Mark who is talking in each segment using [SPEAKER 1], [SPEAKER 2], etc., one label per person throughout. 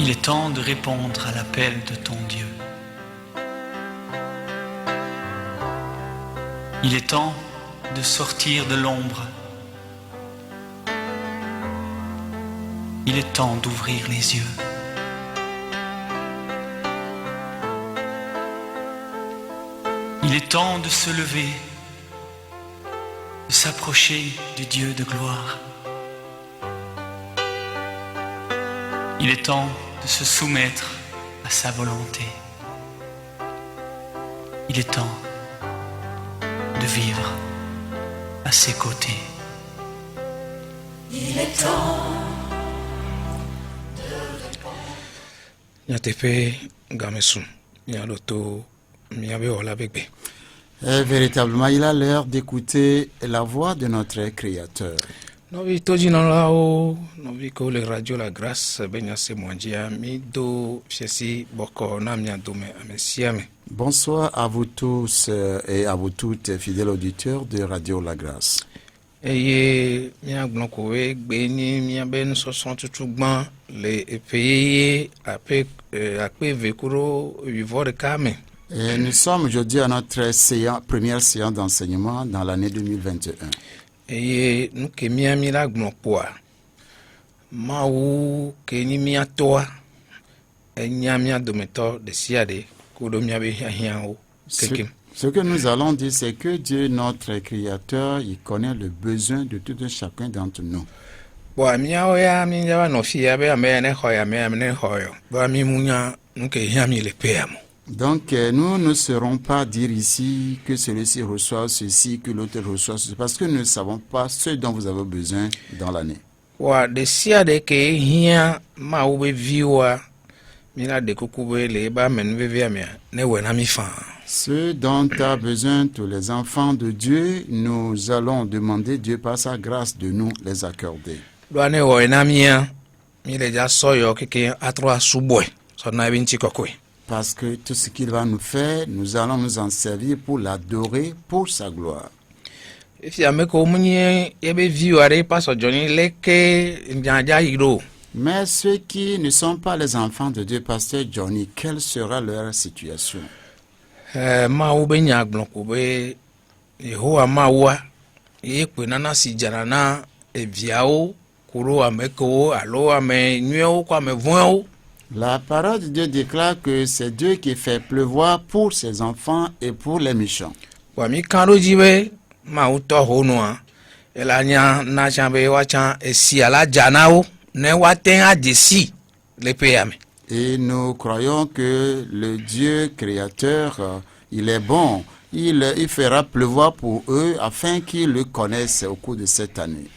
[SPEAKER 1] Il est temps de répondre à l'appel de ton Dieu. Il est temps de sortir de l'ombre. Il est temps d'ouvrir les yeux. Il est temps de se lever, de s'approcher du Dieu de gloire. Il est temps de se soumettre à sa volonté. Il est temps de vivre à ses côtés.
[SPEAKER 2] Il est temps.
[SPEAKER 3] Véritablement, il a l'heure d'écouter la voix de notre Créateur.
[SPEAKER 4] Novi tojina lao novi ko le radio la grâce benya se mwanjia mi do fiesi boko na mia dome amesiame.
[SPEAKER 3] Bonsoir à vous tous et à vous toutes, fidèles auditeurs de Radio La Grâce.
[SPEAKER 4] Eye mia glonko we gbe ni mia ben so son tutugban le epeye ape vekuro vivore kame.
[SPEAKER 3] Et nous sommes aujourd'hui à notre première séance d'enseignement dans l'année 2021.
[SPEAKER 4] Eye nous ke mia mi la glonko ma wu ke ni mia toa enya mia dometo de siade ko do mia be hian o kekem.
[SPEAKER 3] Ce que nous allons dire, c'est que Dieu, notre Créateur, il connaît le besoin de tout un chacun d'entre nous. Donc, nous ne serons pas dire ici que celui-ci reçoit ceci, que l'autre reçoit ceci, parce que nous ne savons pas ce dont vous avez besoin dans l'année. Ce dont a besoin tous les enfants de Dieu, nous allons demander Dieu par sa grâce de nous les accorder. Parce que tout ce qu'il va nous faire, nous allons nous en servir pour l'adorer, pour sa gloire. Mais ceux qui ne sont pas les enfants de Dieu, Pasteur Johnny, quelle sera leur situation?
[SPEAKER 4] Mawu be nya glonko be Yehowa mawa yekpe nana si jarana eviawo kuro ameko alo ame nyuewo ko ame voewo.
[SPEAKER 3] La parole de Dieu déclare que c'est Dieu qui fait pleuvoir pour ses enfants et pour les méchants.
[SPEAKER 4] Wa mi kan roji be mawu to honoa elanya na chambe wa chan esi ala janawo ne wa ten adisi le peyame.
[SPEAKER 3] Et nous croyons que le Dieu créateur, il est bon. Il fera pleuvoir pour eux afin qu'ils le connaissent au cours de cette année.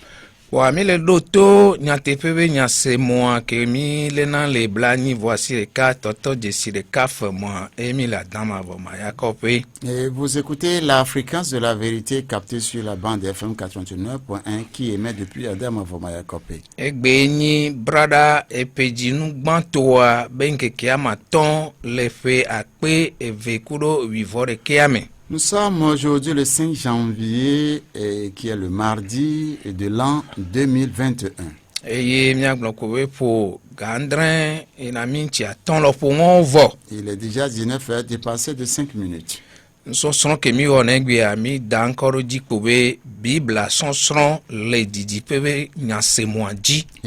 [SPEAKER 4] Mi le doto nyatepewe nyase moi ke mi le nan le blani voici les quatre toto de si le caf moi et mi la dame avoma yakope.
[SPEAKER 3] Et vous écoutez la fréquence de la vérité captée sur la bande FM 89.1 qui émet depuis Adam avoma yakope.
[SPEAKER 4] Egbe ni brada epejinu gbantoa benke kiama ton le fe akpe evekudo vivore kiame.
[SPEAKER 3] Nous sommes aujourd'hui le 5 janvier, qui est le mardi de l'an 2021.
[SPEAKER 4] Il
[SPEAKER 3] est déjà 19 heures, dépassé de 5 minutes. Et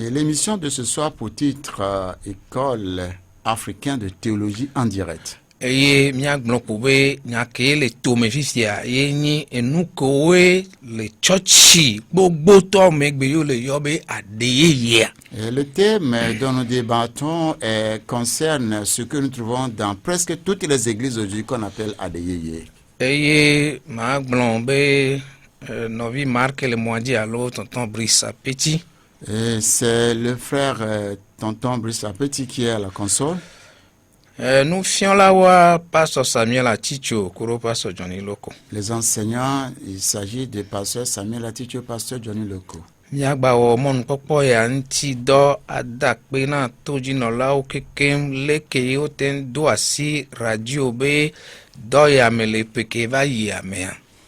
[SPEAKER 3] l'émission de ce soir pour titre École africaine de théologie en direct.
[SPEAKER 4] Eye mia glonkowe nyake le tome fifia ye ni enukowe le churchi gbogbo to megbe yo le yobe adeyeye.
[SPEAKER 3] Le thème dont nous débattons concerne ce que nous trouvons dans presque toutes les églises aujourd'hui qu'on appelle adeyeye.
[SPEAKER 4] Eye ma glonbe novi Marc le moindi alo tonton Brice Petit.
[SPEAKER 3] C'est le frère tonton Brice Petit qui est à la console.
[SPEAKER 4] Nous fions la wa pasteur Samuel Aticho kuro pasteur Johnny Loko.
[SPEAKER 3] Les enseignants, il s'agit de pasteur Samuel Aticho, pasteur Johnny Loko.
[SPEAKER 4] Miagba wo mon popo ya nti do adakpe na toji no la o kekem leke yo ten do asi radio be do ya mele peke va ya me.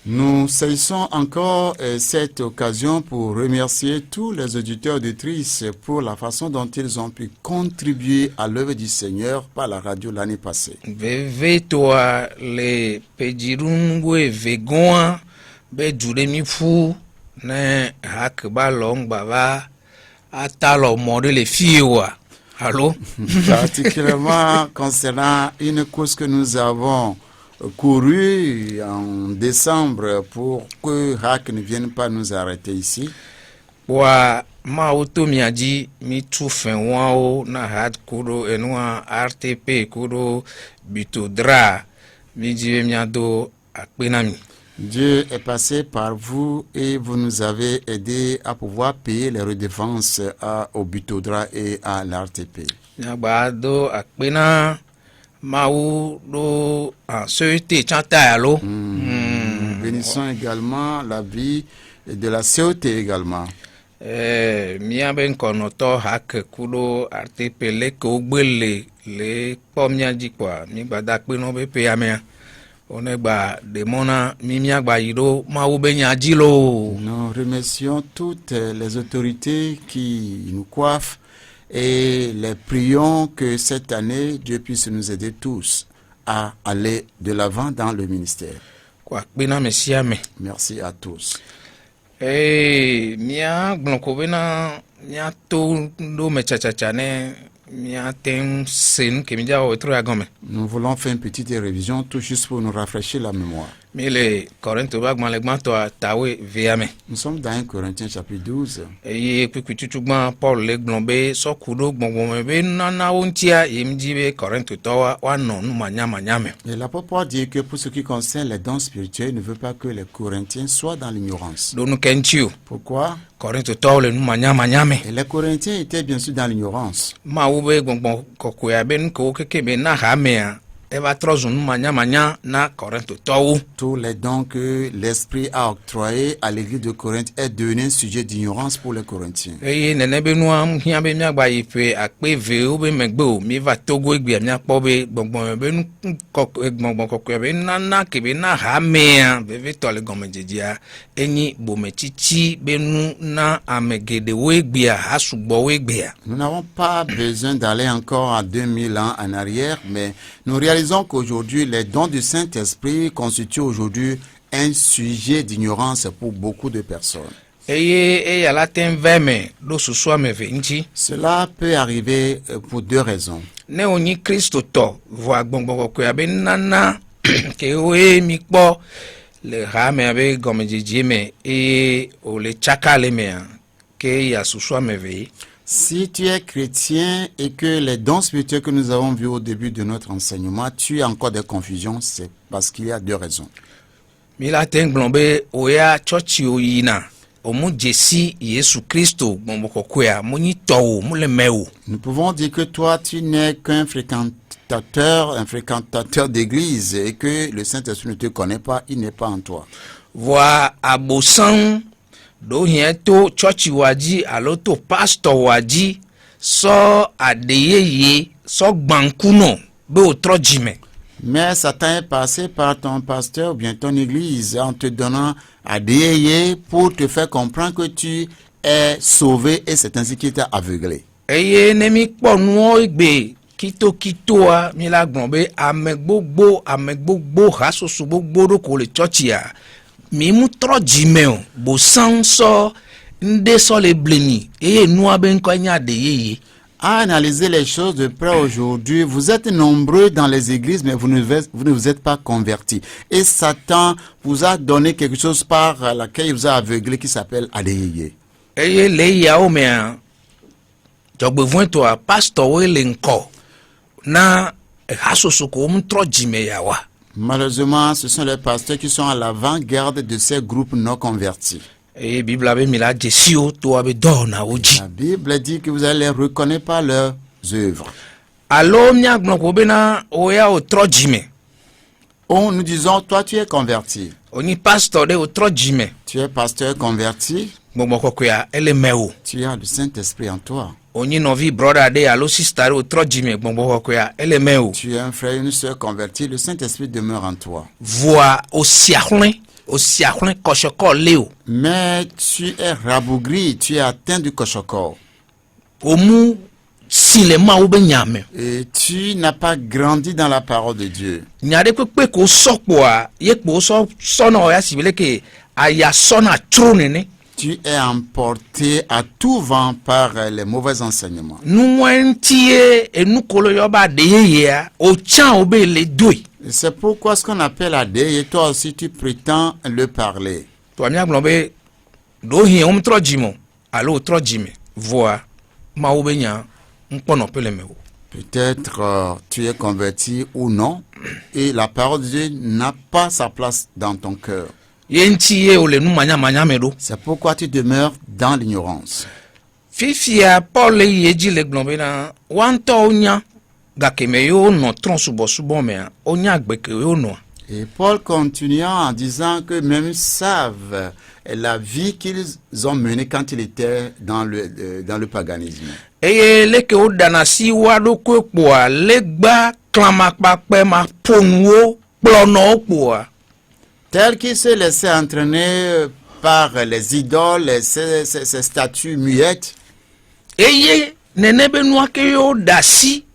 [SPEAKER 3] Nous saisissons encore cette occasion pour remercier tous les auditeurs et auditrices pour la façon dont ils ont pu contribuer à l'œuvre du Seigneur par la radio l'année passée.
[SPEAKER 4] Veve toa le pejirungwe vegoa be juremi fu ne hakba long baba atalo mode le fiwa. Allô?
[SPEAKER 3] Particulièrement concernant une course que nous avons courue en décembre pour que Hack ne vienne pas nous arrêter ici.
[SPEAKER 4] Wa ma auto miaji mi tu fen wao na had kudo enwa RTP kudo bitodra mi jive miado akpenami.
[SPEAKER 3] Dieu est passé par vous et vous nous avez aidé à pouvoir payer les redevances au Bitodra et à l'RTP.
[SPEAKER 4] Nyabado akpena Maou do société chanta allo.
[SPEAKER 3] Bénissons également la vie de la COT également.
[SPEAKER 4] Mia ben konoto hak kudo RTP le ko gbele le pomia ji kwa mi gbada pe no be pe amea. Onegba demona mi mia gba yiro maou be nya ji lo.
[SPEAKER 3] Nous remercions toutes les autorités qui nous coiffent et les prions que cette année Dieu puisse nous aider tous à aller de l'avant dans le ministère.
[SPEAKER 4] Kwa pena mesiame.
[SPEAKER 3] Merci à tous.
[SPEAKER 4] Mia blokobena mia to do me chachachane mia tem sen ke mi jawo etro agome.
[SPEAKER 3] Nous voulons faire une petite révision tout juste pour nous rafraîchir la mémoire.
[SPEAKER 4] Mile Corinto bagman legman to tawe veame.
[SPEAKER 3] Nous sommes dans 1 Corinthiens chapitre 12.
[SPEAKER 4] Eye kwikuchuchugban Paul leglombe sokudo gbongbon be nana wontia yemjibe Corinto to wa no nu manyame.
[SPEAKER 3] Et l'apôtre Paul dit que pour ce qui concerne les dons spirituels, il ne veut pas que les Corinthiens soient dans l'ignorance.
[SPEAKER 4] Donu kenchiu.
[SPEAKER 3] Pourquoi?
[SPEAKER 4] Corinto to le nu manyame.
[SPEAKER 3] Et les Corinthiens étaient bien sûr dans l'ignorance.
[SPEAKER 4] Ma ube gbongbon kokoya ben ko kekebe na hamea. Eva trozun manya na Corinto to.
[SPEAKER 3] Tous les dons que l'Esprit a octroyés à l'église de Corinthe est devenu un sujet d'ignorance pour les Corinthiens.
[SPEAKER 4] Eye nenebe nuam hia be miagba ife akpe ve obe megbe o mi va togo egbe mi akpo be gbongbon be nu gbongbon kokko be nana ke be na ha mea be ve to le gomejejia enyi bomechichi be nu na amegede wo egbe a sugbo wo egbe a.
[SPEAKER 3] Nous n'avons pas besoin d'aller encore à 2000 ans en arrière, mais nous réalisons qu'aujourd'hui, les dons du Saint-Esprit constituent aujourd'hui un sujet d'ignorance pour beaucoup de personnes. Cela peut arriver pour deux raisons. Si tu es chrétien et que les dons spirituels que nous avons vus au début de notre enseignement, tu as encore des confusions, c'est parce qu'il y a deux raisons. Nous pouvons dire que toi, tu n'es qu'un fréquentateur d'église et que le Saint-Esprit ne te connaît pas, il n'est pas en toi.
[SPEAKER 4] Do hiento church waji aloto pastor waji so adeyeye so gbankuno be otrojime.
[SPEAKER 3] Mais Satan est passé par ton pasteur ou bien ton église en te donnant adeyeye pour te faire comprendre que tu es sauvé et c'est ainsi qu'il t'a aveuglé.
[SPEAKER 4] Eye nemi kponuo igbe kito a mi la gbonbe amegbogbo hasoso gbogbo ro ko le church ya. Mi mutro jimeo bo sanso nde so le bleni nou ben ko nya de yeye.
[SPEAKER 3] À analyser les choses de près aujourd'hui, vous êtes nombreux dans les églises, mais vous ne vous êtes pas convertis. Et Satan vous a donné quelque chose par laquelle il vous a aveuglé qui s'appelle adeyeye.
[SPEAKER 4] Eye le ya o me jogbevoin to a pastor we lenko na hasoso ko mutro jime ya wa.
[SPEAKER 3] Malheureusement, ce sont les pasteurs qui sont à l'avant-garde de ces groupes non convertis.
[SPEAKER 4] La Bible
[SPEAKER 3] dit que vous allez les reconnaître par leurs œuvres. Oh, nous disons, toi tu es converti. Tu es pasteur converti. Tu as le Saint-Esprit en toi. Tu es un frère et une sœur convertis, le Saint-Esprit demeure en toi.
[SPEAKER 4] aussi akhlin koshoko leo
[SPEAKER 3] Mais tu es rabougri, tu es atteint du kochokor.
[SPEAKER 4] omu silema wo be nyame
[SPEAKER 3] Et tu n'as pas grandi dans la parole de Dieu.
[SPEAKER 4] nyade pepe ko sokpoa ye kpo so na oya sibele ke aya so na tronene
[SPEAKER 3] Tu es emporté à tout vent par les mauvais enseignements.
[SPEAKER 4] nuwentie enukolo yoba de yeyea o chan obe le doi
[SPEAKER 3] Et c'est pourquoi ce qu'on appelle AD, et toi aussi tu prétends le parler.
[SPEAKER 4] to amia glombe do hin om tro jimo alo tro jime voa ma obe nya npono pele mewo
[SPEAKER 3] Peut-être tu es converti ou non, et la parole de Dieu n'a pas sa place dans ton cœur.
[SPEAKER 4] yentie o le nu manya medo
[SPEAKER 3] C'est pourquoi tu demeures dans l'ignorance.
[SPEAKER 4] fifia paul yeji le glombe na wanto onya gakeme yo no tron subo me onya gbeke yo no
[SPEAKER 3] Et Paul continua en disant que même ils savent la vie qu'ils ont menée quand ils étaient dans le paganisme.
[SPEAKER 4] eye leke o dana si wa do ko poa legba klama pape ma ponwo plono poa
[SPEAKER 3] Tel qu'ils se laissaient entraîner par les idoles, ces statues muettes.
[SPEAKER 4] eye nene be noa ke yo dasi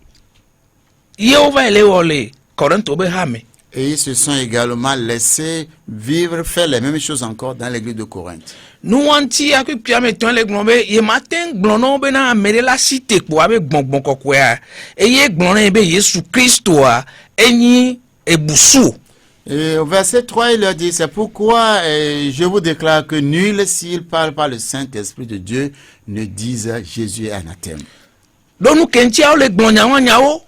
[SPEAKER 4] ye o va ele wole korinto be hame
[SPEAKER 3] Et ils se sont également laissés vivre, faire les mêmes choses encore dans l'église de Corinthe.
[SPEAKER 4] nu wanti akupia me ton le glombe ye matin glono be na mere la cité po abe gbongbon kokoa eye glono be Yesu Kristo a enyi ebusu
[SPEAKER 3] Et au verset 3, il leur dit, c'est pourquoi je vous déclare que nul, s'il parle par le Saint-Esprit de Dieu, ne dise Jésus est anathème.
[SPEAKER 4] donu kentia o le glonya wanyawo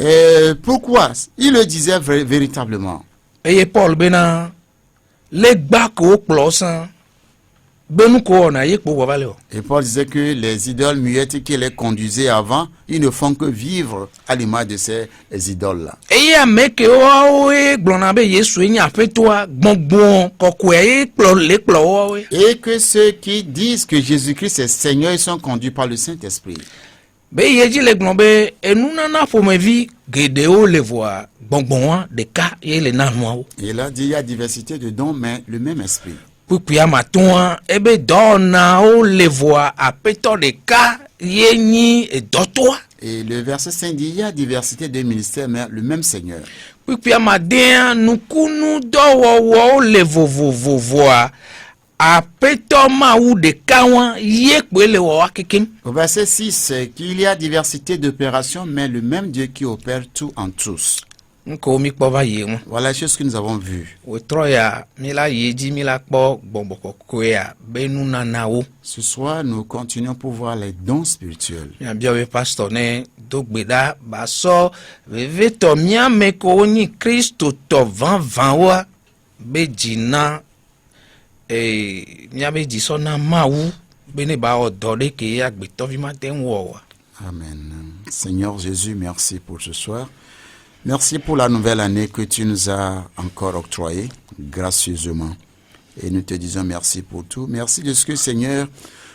[SPEAKER 3] Et pourquoi? Il le disait véritablement.
[SPEAKER 4] eye Paul be na legba ko plosan benu ko na ye po wabale o
[SPEAKER 3] Et Paul disait que les idoles muettes qui les conduisaient avant, ils ne font que vivre à l'image de ces idoles-là.
[SPEAKER 4] eye ameke o e glona be Yesu enya fetoa gbongbon kokoa e plo le plo o we
[SPEAKER 3] Et que ceux qui disent que Jésus-Christ est Seigneur, ils sont conduits par le Saint-Esprit.
[SPEAKER 4] be yeji le glombe enuna na fomevi gedeo le voa gbongbon de ka ye le na mo
[SPEAKER 3] Et il a dit, il y a diversité de dons, mais le même esprit.
[SPEAKER 4] pupia maton ebe dona o le voa apeto de ka ye ni e dotoa
[SPEAKER 3] Et le verset 5 dit, il y a diversité de ministères, mais le même Seigneur.
[SPEAKER 4] pupia maden nukunu dowo le voa apeto ma ou de kawan ye pe le wa kekem
[SPEAKER 3] Au verset 6, c'est qu'il y a diversité d'opérations, mais le même Dieu qui opère tout en tous.
[SPEAKER 4] nko mi kpo ba ye won
[SPEAKER 3] Voilà les choses que nous avons vues.
[SPEAKER 4] o troya mi la yeji mi la kpo gbongboko koya benu nanawo
[SPEAKER 3] Ce soir, nous continuons pour voir les dons spirituels.
[SPEAKER 4] ya bia pastor ne dogbeda ba so veve to mia me ko ni Kristo to van wa be jina mia be ji so na mawu be ne ba odo de ke ya gbe to vi ma ten wo wa
[SPEAKER 3] Amen. Seigneur Jésus, merci pour ce soir. Merci pour la nouvelle année que tu nous as encore octroyée gracieusement. Et nous te disons merci pour tout. Merci de ce que, Seigneur,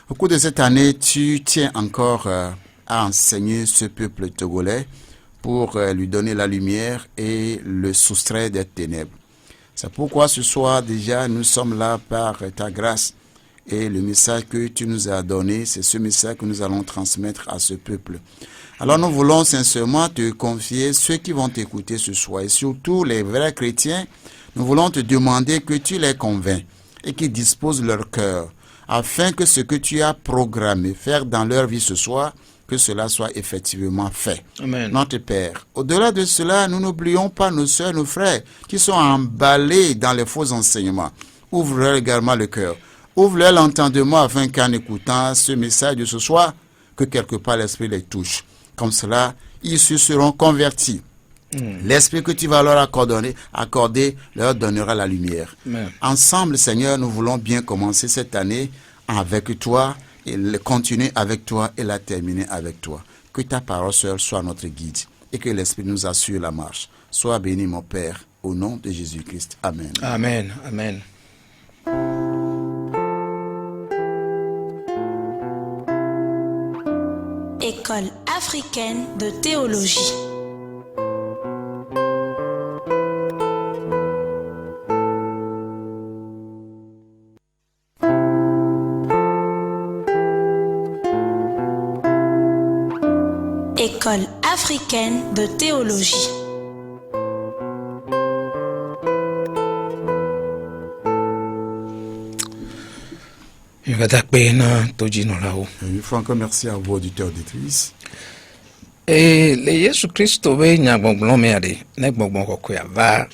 [SPEAKER 3] au cours de cette année, tu tiens encore à enseigner ce peuple togolais pour lui donner la lumière et le soustraire des ténèbres. C'est pourquoi ce soir déjà, nous sommes là par ta grâce. Et le message que tu nous as donné, c'est ce message que nous allons transmettre à ce peuple. Alors nous voulons sincèrement te confier ceux qui vont t'écouter ce soir et surtout les vrais chrétiens. Nous voulons te demander que tu les convaincs et qu'ils disposent leur cœur afin que ce que tu as programmé faire dans leur vie ce soir, que cela soit effectivement fait.
[SPEAKER 4] Amen.
[SPEAKER 3] Notre Père, au-delà de cela, nous n'oublions pas nos soeurs, nos frères qui sont emballés dans les faux enseignements. Ouvre-leur également le cœur. Ouvre-leur l'entendement afin qu'en écoutant ce message de ce soir, que quelque part l'Esprit les touche. Comme cela, ils se seront convertis. L'Esprit que tu vas leur accorder leur donnera la lumière.
[SPEAKER 4] Amen.
[SPEAKER 3] Ensemble, Seigneur, nous voulons bien commencer cette année avec toi, et continuer avec toi et la terminer avec toi. Que ta parole seule soit notre guide et que l'Esprit nous assure la marche. Sois béni, mon Père, au nom de Jésus-Christ. Amen.
[SPEAKER 4] Amen. Amen.
[SPEAKER 2] École africaine de théologie. École africaine de théologie.
[SPEAKER 3] Il faut encore merci à vous, auditeurs auditrices.
[SPEAKER 4] Et le Jésus Christ be nyagbongbon me ade ne gbongbon kokoya va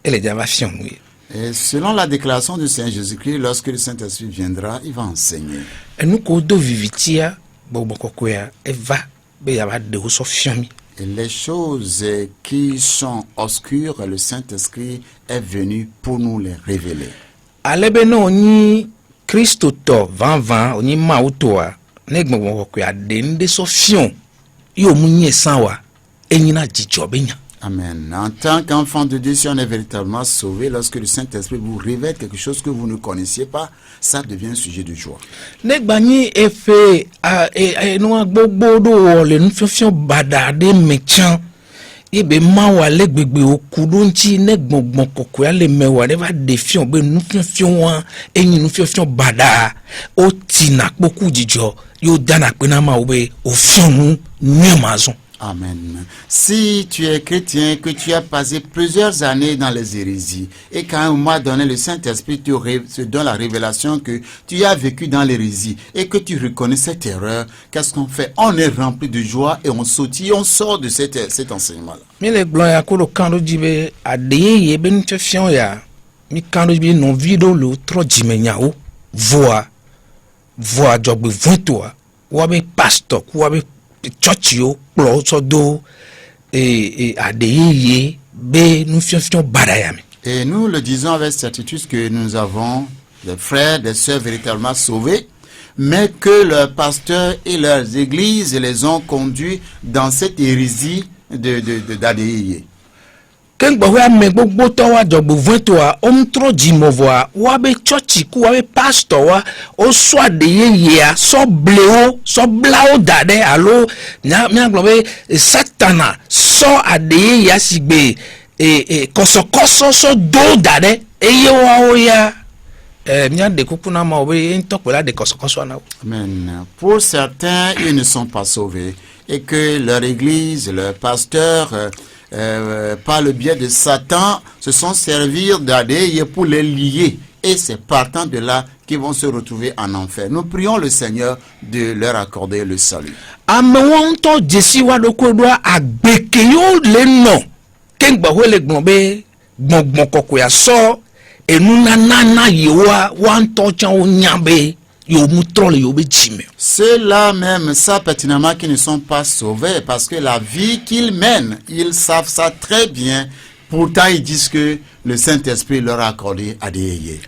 [SPEAKER 4] ele java fion mu.
[SPEAKER 3] Et selon la déclaration du Seigneur Jésus-Christ, lorsque le Saint-Esprit viendra, il va enseigner.
[SPEAKER 4] Et nous ko do vivitia gbongbon kokoya e va be ya va de so fion mi.
[SPEAKER 3] Et les choses qui sont obscures, le Saint-Esprit est venu pour nous les révéler.
[SPEAKER 4] Alebe no ni Christo to 20 oni mautoa ne gbongbon kokoya de nde so fion.
[SPEAKER 3] Amen. En tant qu'enfant de Dieu, si on est véritablement sauvé, lorsque le Saint-Esprit vous révèle quelque chose que vous ne connaissiez pas, ça devient un sujet de joie.
[SPEAKER 4] Ibe mawa le gbegbe okudunchi ne gbongbon kokoya le mewa neva defion be nu fion wa enyi nu fion bada o tina poku jijo yo dana pe na ma obe o fion nu nyamazon.
[SPEAKER 3] Amen. Si tu es chrétien, que tu as passé plusieurs années dans les hérésies, et qu'à un moment donné, le Saint-Esprit te donne la révélation que tu as vécu dans l'hérésie, et que tu reconnais cette erreur, qu'est-ce qu'on fait? On est rempli de joie et on sautille, on sort de cet enseignement-là.
[SPEAKER 4] Mais les blancs, à quoi quand jibe adeye ben fion ya, mi quand jibe non vido le trop jimenya o, voix jogbe voitoa, ou abe pasteur, ou abe churchio plosodo et adeye be nous fion badayami.
[SPEAKER 3] Et nous le disons avec certitude que nous avons des frères, des sœurs véritablement sauvés, mais que leurs pasteurs et leurs églises les ont conduits dans cette hérésie d'adeye.
[SPEAKER 4] Ken gbowa me gbogbo to wa jogbo voitoa o tro jimovoa wa be church ku wa be pastor wa o so adeye ya so bleo so blao dade alo mi agbobe satana so adeye ya sigbe kosokoso so do dade eye wa o ya mi ade kuku na ma obe ntokpe la de kosokoso na.
[SPEAKER 3] Amen. Pour certains, ils ne sont pas sauvés et que leur église, leur pasteur par le biais de Satan, se sont servis d'adeye pour les lier. Et c'est partant de là qu'ils vont se retrouver en enfer. Nous prions le Seigneur de leur accorder le salut.
[SPEAKER 4] Amewonto jesi wa dokodwa agbekeyo le no. Kengba wele gbonbe gbongbon kokoya so enuna nana yewa wanto chan onyabe.
[SPEAKER 3] Ceux-là même savent pertinemment qu'ils ne sont pas sauvés parce que la vie qu'ils mènent, ils savent ça très bien. Pourtant, ils disent que le Saint-Esprit leur a accordé adeye.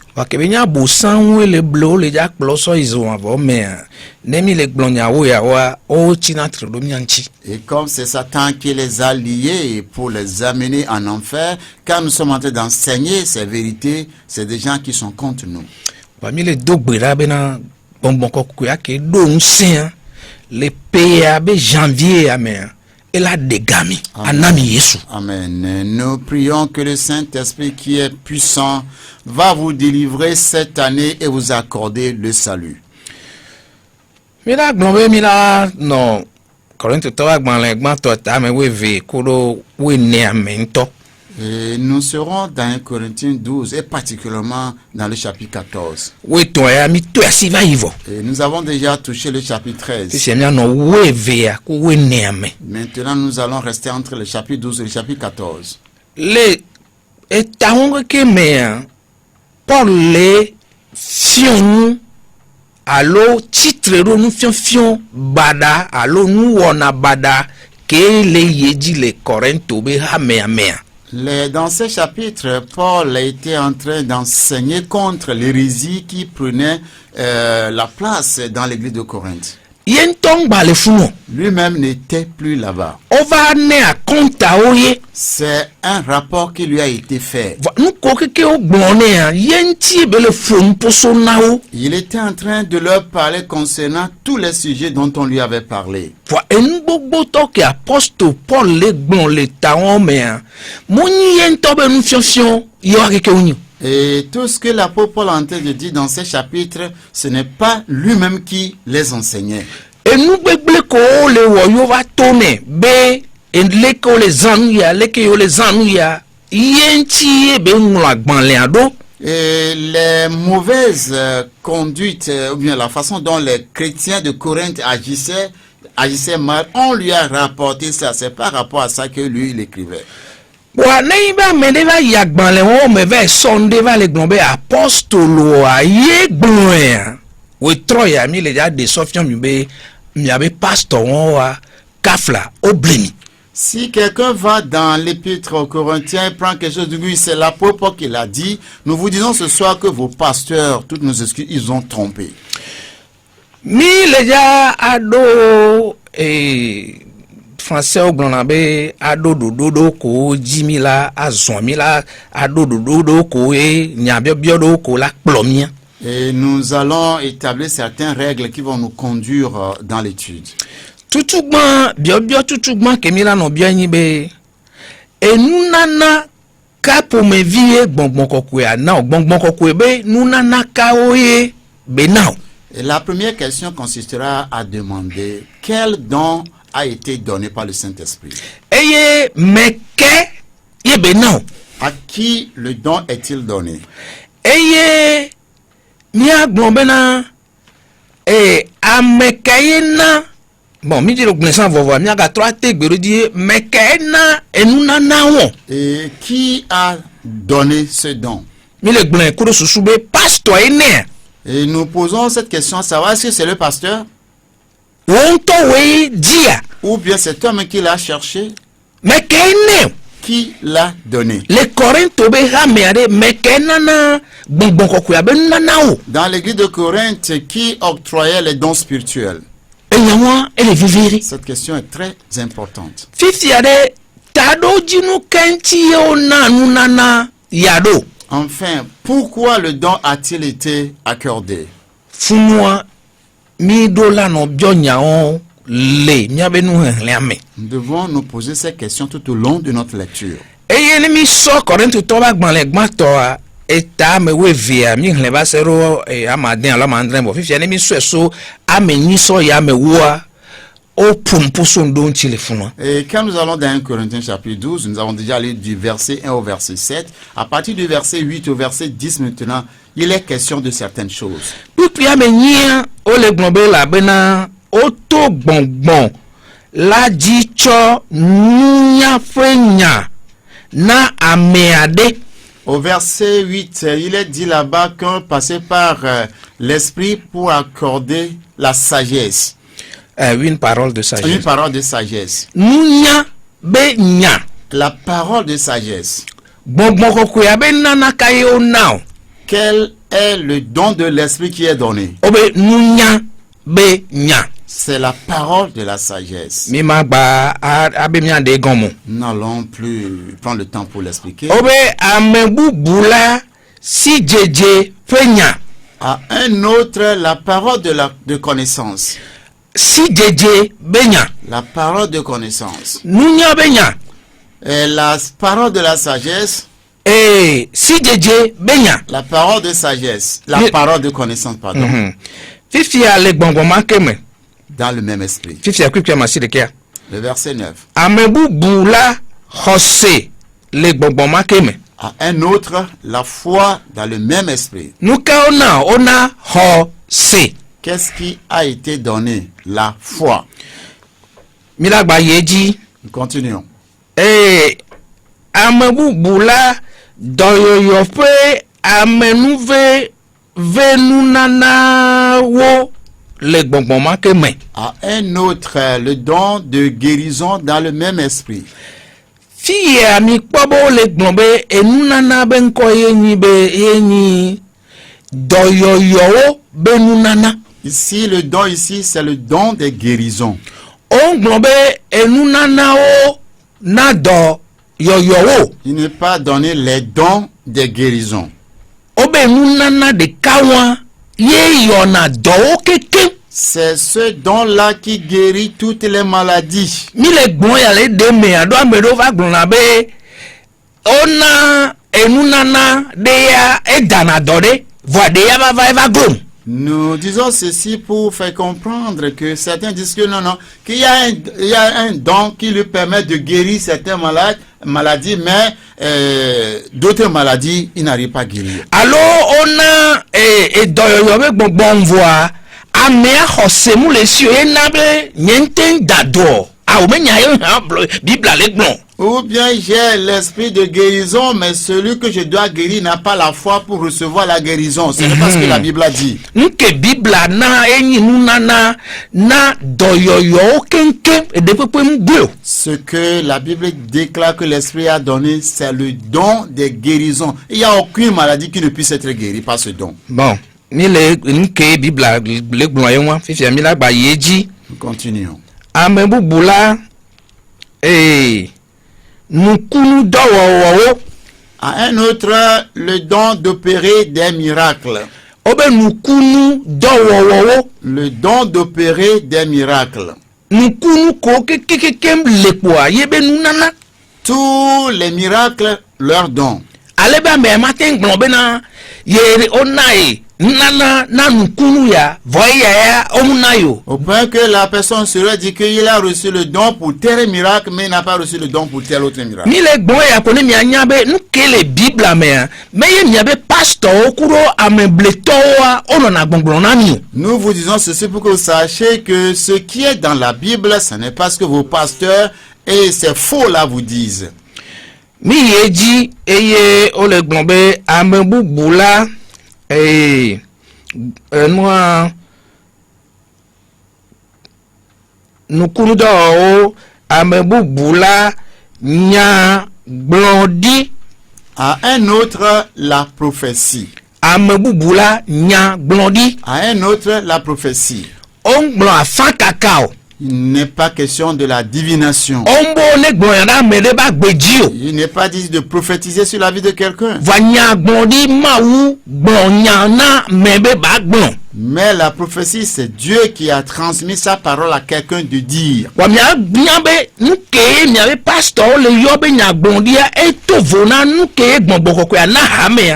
[SPEAKER 3] Et comme c'est Satan qui les a liés pour les amener en enfer, quand nous sommes en train d'enseigner ces vérités, c'est des gens qui sont contre nous.
[SPEAKER 4] Parmi les deux bena bonbon kokuya ke don sen le payabe janvier amen et la dégami anami Yesu.
[SPEAKER 3] Amen. Nous prions que le Saint-Esprit qui est puissant va vous délivrer cette année et vous accorder le salut.
[SPEAKER 4] Mira glombe mira no Corinthe to agban to ta me we ve kodo we ne amento.
[SPEAKER 3] Et nous serons dans 1 Corinthiens 12 et particulièrement dans le chapitre 14. Et nous avons déjà touché le chapitre 13. Maintenant nous allons rester entre le chapitre 12 et le chapitre 14.
[SPEAKER 4] Paul les fion allo titre nous fion bada allo nous wona bada ke le yeji le Corinthe be hamea.
[SPEAKER 3] Dans ce chapitre, Paul était en train d'enseigner contre l'hérésie qui prenait la place dans l'église de Corinthe. Lui-même n'était plus là-bas. C'est un rapport qui lui a été fait. Il était en train de leur parler concernant tous les sujets dont on lui avait parlé. Et tout ce que l'apôtre Paul est en train de dire dans ces chapitres, ce n'est pas lui-même qui les enseignait.
[SPEAKER 4] Et nous bébé ko le woyo va tourner be et les ko les anuya les ko les anuya yenti be ngla gban le ado.
[SPEAKER 3] Et les mauvaises conduites, ou bien la façon dont les chrétiens de Corinthe agissaient mal, on lui a rapporté ça. C'est par rapport à ça que lui, il écrivait.
[SPEAKER 4] Wa neiba me deva yagban le wo me ve sonde va le glombe apostolo a ye gboen. We troya mi le ja de sofian mi be mi abe pastor won wa kafla oblimi.
[SPEAKER 3] Si quelqu'un va dans l'épître aux Corinthiens et prend quelque chose de lui, c'est l'apôtre qui l'a dit. Nous vous disons ce soir que vos pasteurs, toutes nos excuses, ils ont trompé.
[SPEAKER 4] Mi le ja ado français au glonabé ado dodo ko jimila azomila ado dodo ko nyabio biodo ko la plomia.
[SPEAKER 3] Et nous allons établir certaines règles qui vont nous conduire dans l'étude.
[SPEAKER 4] Tutugban biobio tutugban kemila no bianyi be enunana ka pour me vie gbongbon kokwe na gbongbon kokwe be nunana ka oye be now.
[SPEAKER 3] Et la première question consistera à demander quel don a été donné par le Saint-Esprit.
[SPEAKER 4] Eye meke ye be now.
[SPEAKER 3] À qui le don est-il donné?
[SPEAKER 4] Eye mia gbombena amekayena. Bon, mi dit le connaissant vovo mi aga 3 te gbero di mekena enunana won.
[SPEAKER 3] Et qui a donné ce don?
[SPEAKER 4] Mi le gblon kuro susube pastor ene.
[SPEAKER 3] Et nous posons cette question à savoir si c'est le pasteur
[SPEAKER 4] Won to we dia.
[SPEAKER 3] ou bien cet homme qui l'a cherché,
[SPEAKER 4] Mekene.
[SPEAKER 3] qui l'a donné.
[SPEAKER 4] Le Corinthe be rameade mekenana gbongbon kokuya be nana o.
[SPEAKER 3] Dans l'église de Corinthe, qui octroyait les dons spirituels?
[SPEAKER 4] Enyawa ele viviri.
[SPEAKER 3] Cette question est très importante.
[SPEAKER 4] Fifty ade tado jinu kenti o na nunana yado.
[SPEAKER 3] Enfin, pourquoi le don a-t-il été accordé?
[SPEAKER 4] Funwa mi dola no bionya on le miabe nu henleame.
[SPEAKER 3] Nous devons nous poser ces questions tout au long de notre lecture.
[SPEAKER 4] Eye ni mi so Corinthe to ba gban le gban to a eta me we via mi hle ba sero amaden ala mandren bo fifia ni mi so ame ni so ya me wa o pumpu so ndo chile funwa.
[SPEAKER 3] Et quand nous allons dans 1 Corinthiens chapitre 12, nous avons déjà lu du verset 1 au verset 7. À partir du verset 8 au verset 10 maintenant, il est question de certaines choses.
[SPEAKER 4] Puis ame nya o le glombe la bena o to gbongbon la jicho nya fenya na ameade.
[SPEAKER 3] Au verset 8, il est dit là-bas qu'on passait par l'esprit pour accorder la sagesse.
[SPEAKER 4] Une parole de sagesse.
[SPEAKER 3] Une parole de sagesse.
[SPEAKER 4] Nunya be nya.
[SPEAKER 3] La parole de sagesse.
[SPEAKER 4] Gbongbon kokuya be nana kayo now.
[SPEAKER 3] Quel est le don de l'esprit qui est donné?
[SPEAKER 4] Obe nunya be nya.
[SPEAKER 3] C'est la parole de la sagesse.
[SPEAKER 4] Mi ma gba abe mi ade gomo.
[SPEAKER 3] Nous n'allons plus prendre le temps pour l'expliquer.
[SPEAKER 4] Obe amebu bula si jeje fenya.
[SPEAKER 3] À un autre, la parole de connaissance.
[SPEAKER 4] Si jeje benya.
[SPEAKER 3] La parole de connaissance.
[SPEAKER 4] Nunya benya.
[SPEAKER 3] Et la parole de la sagesse.
[SPEAKER 4] Si jeje benya.
[SPEAKER 3] La parole de sagesse. La parole de connaissance, pardon.
[SPEAKER 4] Fifi a le gbongbon makeme.
[SPEAKER 3] Dans le même esprit.
[SPEAKER 4] Fifi a kwikwe masile kia.
[SPEAKER 3] Le verset 9.
[SPEAKER 4] Amebu bula hose le gbongbon makeme.
[SPEAKER 3] À un autre, la foi dans le même esprit.
[SPEAKER 4] Nuka ona hose.
[SPEAKER 3] Qu'est-ce qui a été donné? La foi.
[SPEAKER 4] Milagba yeji.
[SPEAKER 3] Nous continuons.
[SPEAKER 4] Amebu bula doyoyo fe amenuve venunana wo le gbongbon makeme.
[SPEAKER 3] À un autre, le don de guérison dans le même esprit.
[SPEAKER 4] Fiye ami kpobo le gbonbe enunana benko yenyi doyoyo benunana.
[SPEAKER 3] Ici, le don ici, c'est le don de guérison.
[SPEAKER 4] On glombe enunana o na do yoyo.
[SPEAKER 3] Il n'est pas donné les dons de guérison.
[SPEAKER 4] Obe enunana de kawa ye yona do keke.
[SPEAKER 3] C'est ce don-là qui guérit toutes les maladies.
[SPEAKER 4] Mile gbon ya le de me ado amedo va glona be ona enunana de ya edana dore vo de ya va glom.
[SPEAKER 3] Nous disons ceci pour faire comprendre que certains disent que non, qu'il y a un don qui lui permet de guérir certaines maladies, mais d'autres maladies, il n'arrive pas à guérir.
[SPEAKER 4] Alors, on a doyoyobe bon voix. Amea hosemu les cieux et nabe nienten dado. Ah, ou bien Bible à l'églon.
[SPEAKER 3] Ou bien j'ai l'esprit de guérison, mais celui que je dois guérir n'a pas la foi pour recevoir la guérison. Ce n'est pas ce que la Bible a dit.
[SPEAKER 4] Nke Bible na eni nunana na doyoyo kenke et de peu mbio.
[SPEAKER 3] Ce que la Bible déclare que l'esprit a donné, c'est le don des guérisons. Il n'y a aucune maladie qui ne puisse être guérie par ce don.
[SPEAKER 4] Bon, ni le nke Bible l'églon yonwa fifi amila ba yeji.
[SPEAKER 3] Nous continuons.
[SPEAKER 4] Amembu bula Nukunu dawawawo.
[SPEAKER 3] À un autre, le don d'opérer des miracles.
[SPEAKER 4] Obe nukunu dawawawo.
[SPEAKER 3] Le don d'opérer des miracles.
[SPEAKER 4] Nukunu ko kekem lepoa yebe nunana.
[SPEAKER 3] Tous les miracles, leur don.
[SPEAKER 4] Aleba me matin globena ye onae nana na nukunu ya voya ya omunayo.
[SPEAKER 3] Au point que la personne serait dit qu'il a reçu le don pour tel miracle, mais n'a pas reçu le don pour tel autre miracle.
[SPEAKER 4] Ni le bon ya kone mi anyabe nukele Bible me ye miabe pastor okuro amebletoa onona gbongbona mi.
[SPEAKER 3] Nous vous disons ceci pour que vous sachiez que ce qui est dans la Bible, ce n'est pas ce que vos pasteurs et ces faux là vous disent.
[SPEAKER 4] Mi yeji eye ole glombe amebu bula moi nukunu do amebu bula nya blondi.
[SPEAKER 3] À un autre, la prophétie.
[SPEAKER 4] Amebu bula nya blondi.
[SPEAKER 3] À un autre, la prophétie.
[SPEAKER 4] On blanc à fin cacao.
[SPEAKER 3] Il n'est pas question de la divination. Il n'est pas dit de prophétiser sur la vie de quelqu'un. Mais la prophétie, c'est Dieu qui a transmis sa parole à quelqu'un de dire.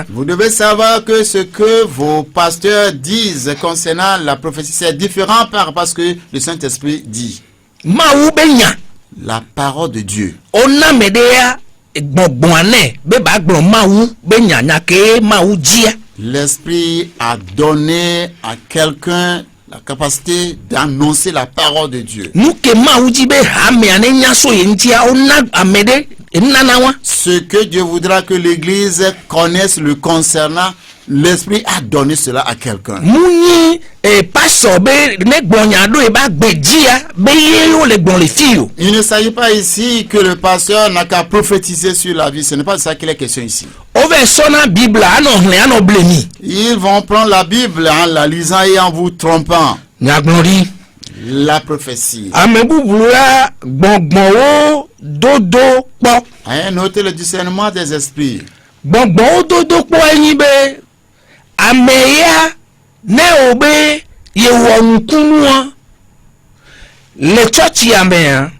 [SPEAKER 3] Vous devez savoir que ce que vos pasteurs disent concernant la prophétie, c'est différent parce que le Saint-Esprit dit. La parole de Dieu. L'Esprit a donné à quelqu'un la capacité d'annoncer la parole de Dieu. Ce que Dieu voudra que l'Église connaisse le concernant, l'Esprit a donné cela à quelqu'un. Il ne s'agit pas ici que le pasteur n'a qu'à prophétiser sur la vie. Ce n'est pas de ça qu'il est question ici. Ils vont prendre la Bible en la lisant et en vous trompant. La prophétie. À un autre, le discernement des esprits.
[SPEAKER 4] Le church ya mea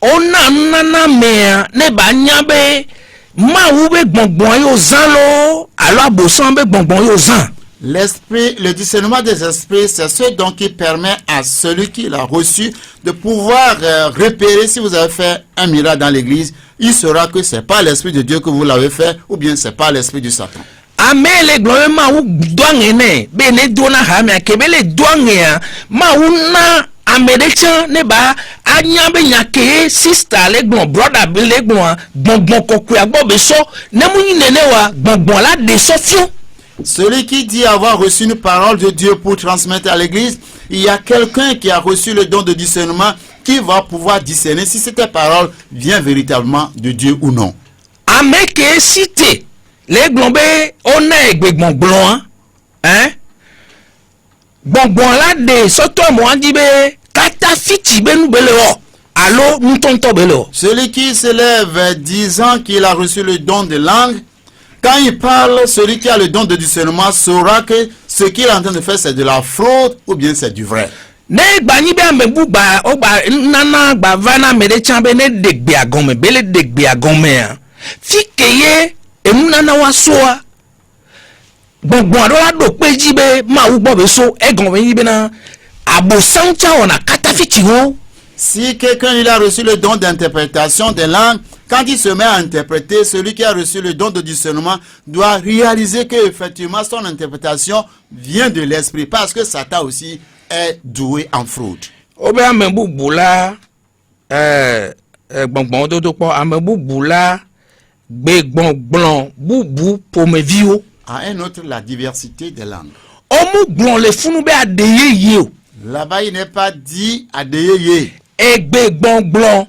[SPEAKER 4] ona nana mea ne banyabe ma ube gbongbon yo zan lo alo abosan be gbongbon yo zan.
[SPEAKER 3] L'esprit, le discernement des esprits, c'est ce don qui permet à celui qui l'a reçu de pouvoir repérer si vous avez fait un miracle dans l'église. Il saura que c'est pas l'esprit de Dieu que vous l'avez fait ou bien c'est pas l'esprit du Satan.
[SPEAKER 4] Amele glorema ou douangene bene dona hamia kebele douangea ma una amedecha neba anyambe nyake sister le gbon brother be le gbon gbongbon kokwe agbo beso nemunyi nenewa gbongbon la de sofio.
[SPEAKER 3] Celui qui dit avoir reçu une parole de Dieu pour transmettre à l'église, il y a quelqu'un qui a reçu le don de discernement qui va pouvoir discerner si cette parole vient véritablement de Dieu ou non.
[SPEAKER 4] Ameke cité les glombe on est gbongbon hein gbongbon la de soto mo andibe kata fiti benu beleo allo ntonto beleo.
[SPEAKER 3] Celui qui s'élève disant qu'il a reçu le don de langue, quand il parle, celui qui a le don de discernement saura que ce qu'il est en train de faire, c'est de la fraude ou bien c'est du vrai.
[SPEAKER 4] Ne gbani be ambebu ba o ba nana ba vana mede chambe ne degbe agome bele degbe agome a fikeye enunana wasoa gbọ̀ngbọ̀n àdọ́là dò pé jí bẹ́ máa wú gbọ́ bẹ́ so ẹ̀gàn bẹ́ yí bẹ́ náà àbò sáńtà ọ̀nà kátàfìtì wo.
[SPEAKER 3] Si quelqu'un il a reçu le don d'interprétation des langues, quand il se met à interpréter, celui qui a reçu le don de discernement doit réaliser que effectivement son interprétation vient de l'esprit, parce que Satan aussi est doué en fraude.
[SPEAKER 4] Ó bẹ́ àmẹ́ búbu la gbọ̀ngbọ̀n dodo pọ̀ àmẹ́ búbu la gbé gbọ̀ngbọ̀n búbu pòmẹ́vi o.
[SPEAKER 3] À un autre, la diversité des langues.
[SPEAKER 4] Ọmú gbọ̀n lè fúnú bẹ́ àdéyé yìí o.
[SPEAKER 3] Là-bas, il n'est pas dit adéyé.
[SPEAKER 4] Egbe gbọ̀ngbọ̀n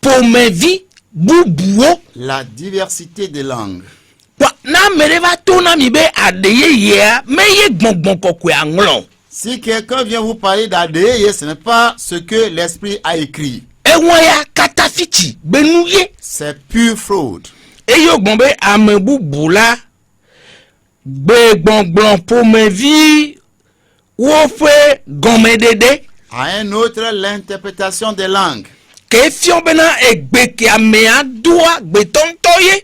[SPEAKER 4] pòmẹ́vi búbu o.
[SPEAKER 3] La diversité des langues.
[SPEAKER 4] Na mèrè va tó na mi bẹ́ àdéyé yìí a mẹ́yẹ gbọ̀ngbọ̀n kọ̀kọ̀ àŋlọ̀.
[SPEAKER 3] Si quelqu'un vient vous parler d'adéyé, ce n'est pas ce que l'esprit a écrit.
[SPEAKER 4] Ẹ̀wọ̀n ya katafiti gbẹ̀nu yé.
[SPEAKER 3] C'est pure fraude.
[SPEAKER 4] Eyo gbọ̀n bẹ́ àmẹ́ búbu la gbé gbọ̀ngbọ̀n pòmẹ́vi wo fẹ́ gọ̀mẹ́dẹ́dẹ́.
[SPEAKER 3] À un autre, l'interprétation des langues.
[SPEAKER 4] Kèéfion bena egbe ke amea doa gbetontoye.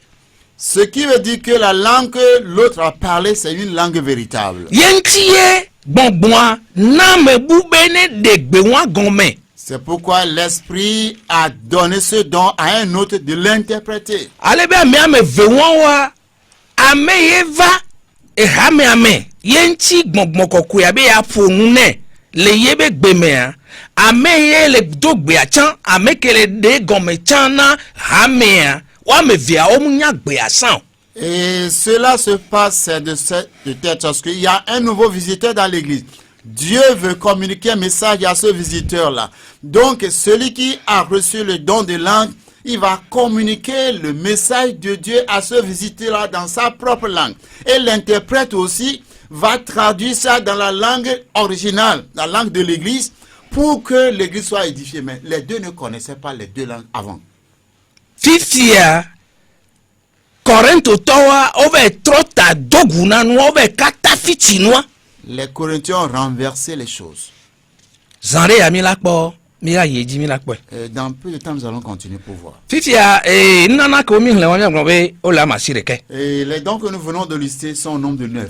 [SPEAKER 3] Ce qui veut dire que la langue que l'autre a parlé, c'est une langue véritable.
[SPEAKER 4] Yentiye bonbon na me boubene de gbewa gome.
[SPEAKER 3] C'est pourquoi l'esprit a donné ce don à un autre de l'interpréter.
[SPEAKER 4] Alebe ame vewa ame eva e ame yenti bonbon kokwe abe ya fonune le yebe gbemea. Ame ye le dogbe a chan ame kele de gome chana ame wa me via omunya gbe asan.
[SPEAKER 3] Et cela se passe de telle sorte qu'il y a un nouveau visiteur dans l'église. Dieu veut communiquer un message à ce visiteur-là. Donc, celui qui a reçu le don de langue, il va communiquer le message de Dieu à ce visiteur-là dans sa propre langue. Et l'interprète aussi va traduire ça dans la langue originale, la langue de l'église, pour que l'église soit édifiée. Mais les deux ne connaissaient pas les deux langues avant.
[SPEAKER 4] Fifia Corinto towa ove trota doguna no ove katafiti no.
[SPEAKER 3] Les Corinthiens ont renversé les choses.
[SPEAKER 4] Zanre ya mi lakpo mi ya yeji mi lakpo.
[SPEAKER 3] Dans peu de temps, nous allons continuer pour voir.
[SPEAKER 4] Fifia nana ko mi hle wanya gbe o la masireke.
[SPEAKER 3] Et les dons que nous venons de lister sont au nombre de 9.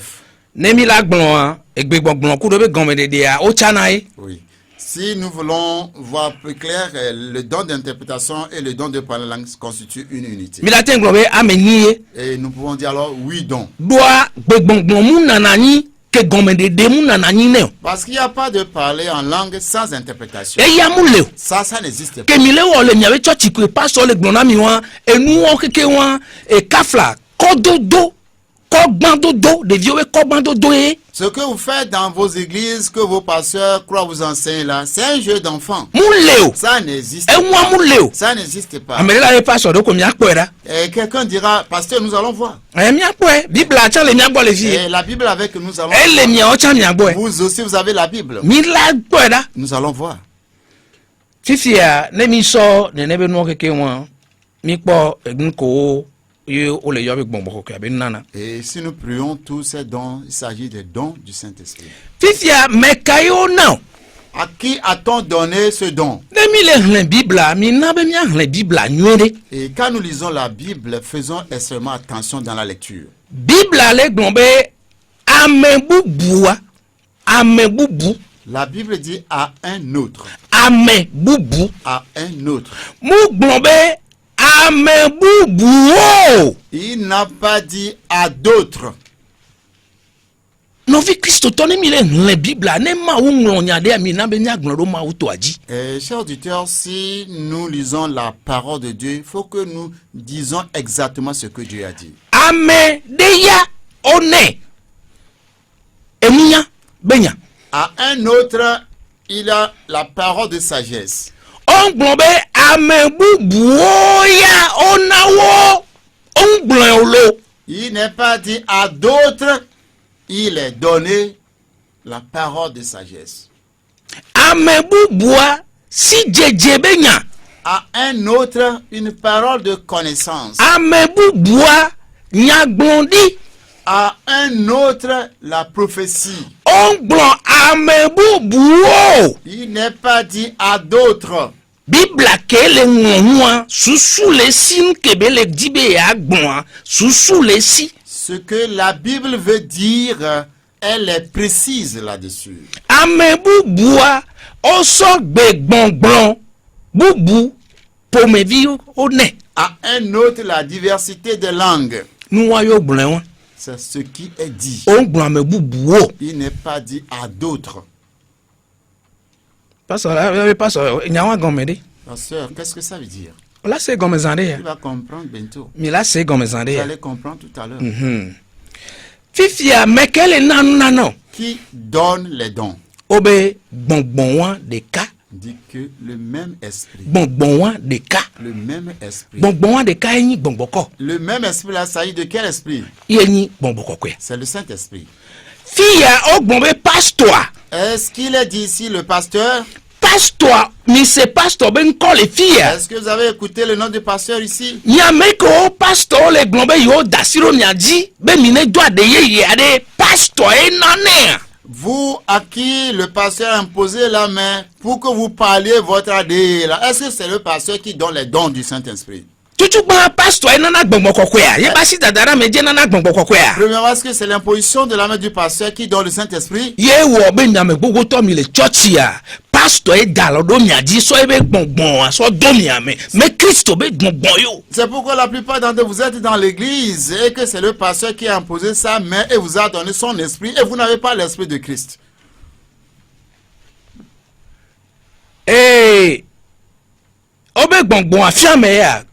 [SPEAKER 4] Ne mi lagbon egbe gbongbon ku do be gome de dia o chanai.
[SPEAKER 3] Oui. Si nous voulons voir plus clair, le don d'interprétation et le don de parler langue constituent une unité.
[SPEAKER 4] Mi la tenglobe ameniye.
[SPEAKER 3] Et nous pouvons dire alors oui don.
[SPEAKER 4] Doa gbongbon mu nanani ke gome de mu nanani ne.
[SPEAKER 3] Parce qu'il n'y a pas de parler en langue sans interprétation.
[SPEAKER 4] E ya mu le.
[SPEAKER 3] Ça n'existe pas.
[SPEAKER 4] Ke mi le wo le nyawe church ku pastor le gbona mi wan enu won keke wan e kafla kododo kogbandodo de vieux kogbandodo e.
[SPEAKER 3] Ce que vous faites dans vos églises, que vos pasteurs croient vous enseigner là, c'est un jeu d'enfant.
[SPEAKER 4] Muleo.
[SPEAKER 3] Ça n'existe
[SPEAKER 4] pas. Muleo.
[SPEAKER 3] Ça n'existe pas.
[SPEAKER 4] Amela le pasteur do ko mi akwera.
[SPEAKER 3] Et quelqu'un dira, pasteur, nous allons voir.
[SPEAKER 4] Mi akwe, Bible a le mi agbo le fi.
[SPEAKER 3] Et la Bible avec que nous allons
[SPEAKER 4] voir. Elle mi o cha mi agbo.
[SPEAKER 3] Vous aussi vous avez la Bible.
[SPEAKER 4] Mi la kwera.
[SPEAKER 3] Nous allons voir.
[SPEAKER 4] Fifia ne mi so ne ne be no keke won. Mi po egun ko. Et
[SPEAKER 3] si nous prions tous ces dons, il s'agit des dons du Saint-Esprit.
[SPEAKER 4] Fifia mekayo now.
[SPEAKER 3] À qui a-t-on donné ce don? Et quand nous lisons la Bible, faisons extrêmement attention dans la lecture. La Bible dit à un autre. À un autre. Il n'a pas dit à d'autres. Chers auditeurs, si nous lisons la parole de Dieu, il faut que nous disons exactement ce que Dieu a dit. À un autre, il a la parole de sagesse. Il n'est pas dit à d'autres, il est donné la parole de sagesse. À un autre, une parole de connaissance. À un autre, la prophétie. Il n'est pas dit à d'autres.
[SPEAKER 4] Bible kele ngwa susu le sin kebele dibe agbon susu le si.
[SPEAKER 3] Ce que la Bible veut dire, elle est précise là-dessus.
[SPEAKER 4] Ame bubua oso gbe gbongbon bubu pomevi one.
[SPEAKER 3] À un autre, la diversité des langues.
[SPEAKER 4] Nu wa yo gblen won.
[SPEAKER 3] C'est ce qui est dit.
[SPEAKER 4] O gblen ame bubu o.
[SPEAKER 3] Il n'est pas dit à d'autres.
[SPEAKER 4] Pastor nyawa gomede.
[SPEAKER 3] Pasteur, qu'est-ce que ça veut dire?
[SPEAKER 4] La se gomezande
[SPEAKER 3] Tu
[SPEAKER 4] ya.
[SPEAKER 3] vas comprendre bientôt.
[SPEAKER 4] Mi la se gomezande
[SPEAKER 3] Vous
[SPEAKER 4] ya.
[SPEAKER 3] allez comprendre tout à l'heure.
[SPEAKER 4] Fifia mekele nanu nanu.
[SPEAKER 3] Qui donne les dons?
[SPEAKER 4] Obe gbongbon wan de ka.
[SPEAKER 3] Dit que le même esprit.
[SPEAKER 4] Gbongbon wan de ka.
[SPEAKER 3] Le même esprit.
[SPEAKER 4] Gbongbon wan de ka yin gbongboko.
[SPEAKER 3] Le même esprit là, ça y est de quel esprit?
[SPEAKER 4] Yin gbongboko kwe.
[SPEAKER 3] C'est le Saint-Esprit.
[SPEAKER 4] Fia o gbonbe pastor.
[SPEAKER 3] Est-ce qu'il est dit ici le pasteur?
[SPEAKER 4] Pastor, mi se pastor ben call le fia.
[SPEAKER 3] Est-ce que vous avez écouté le nom du pasteur ici?
[SPEAKER 4] Nyameko pastor le glombe yo dasiro nyaji be mine do adeye ye ade pastor enane.
[SPEAKER 3] Vous à qui le pasteur a imposé la main pour que vous parliez votre ADE là, est-ce que c'est le pasteur qui donne les dons du Saint-Esprit?
[SPEAKER 4] Tutu ba pastor enana gbongboko kwea. Ye ba si dadara meje nana gbongboko kwea.
[SPEAKER 3] Premièrement, est-ce que c'est l'imposition de la main du pasteur qui donne le Saint-Esprit?
[SPEAKER 4] Ye wo be nyame gbogbo to mi le church ya. Pastor e dalo do nyaji so ebe gbongbon so do miame. Mais Christ be gbongbon yo.
[SPEAKER 3] C'est pourquoi la plupart d'entre vous êtes dans l'église et que c'est le pasteur qui a imposé sa main et vous a donné son esprit et vous n'avez pas l'esprit de Christ.
[SPEAKER 4] Eh, obe gbongbon afiame ya.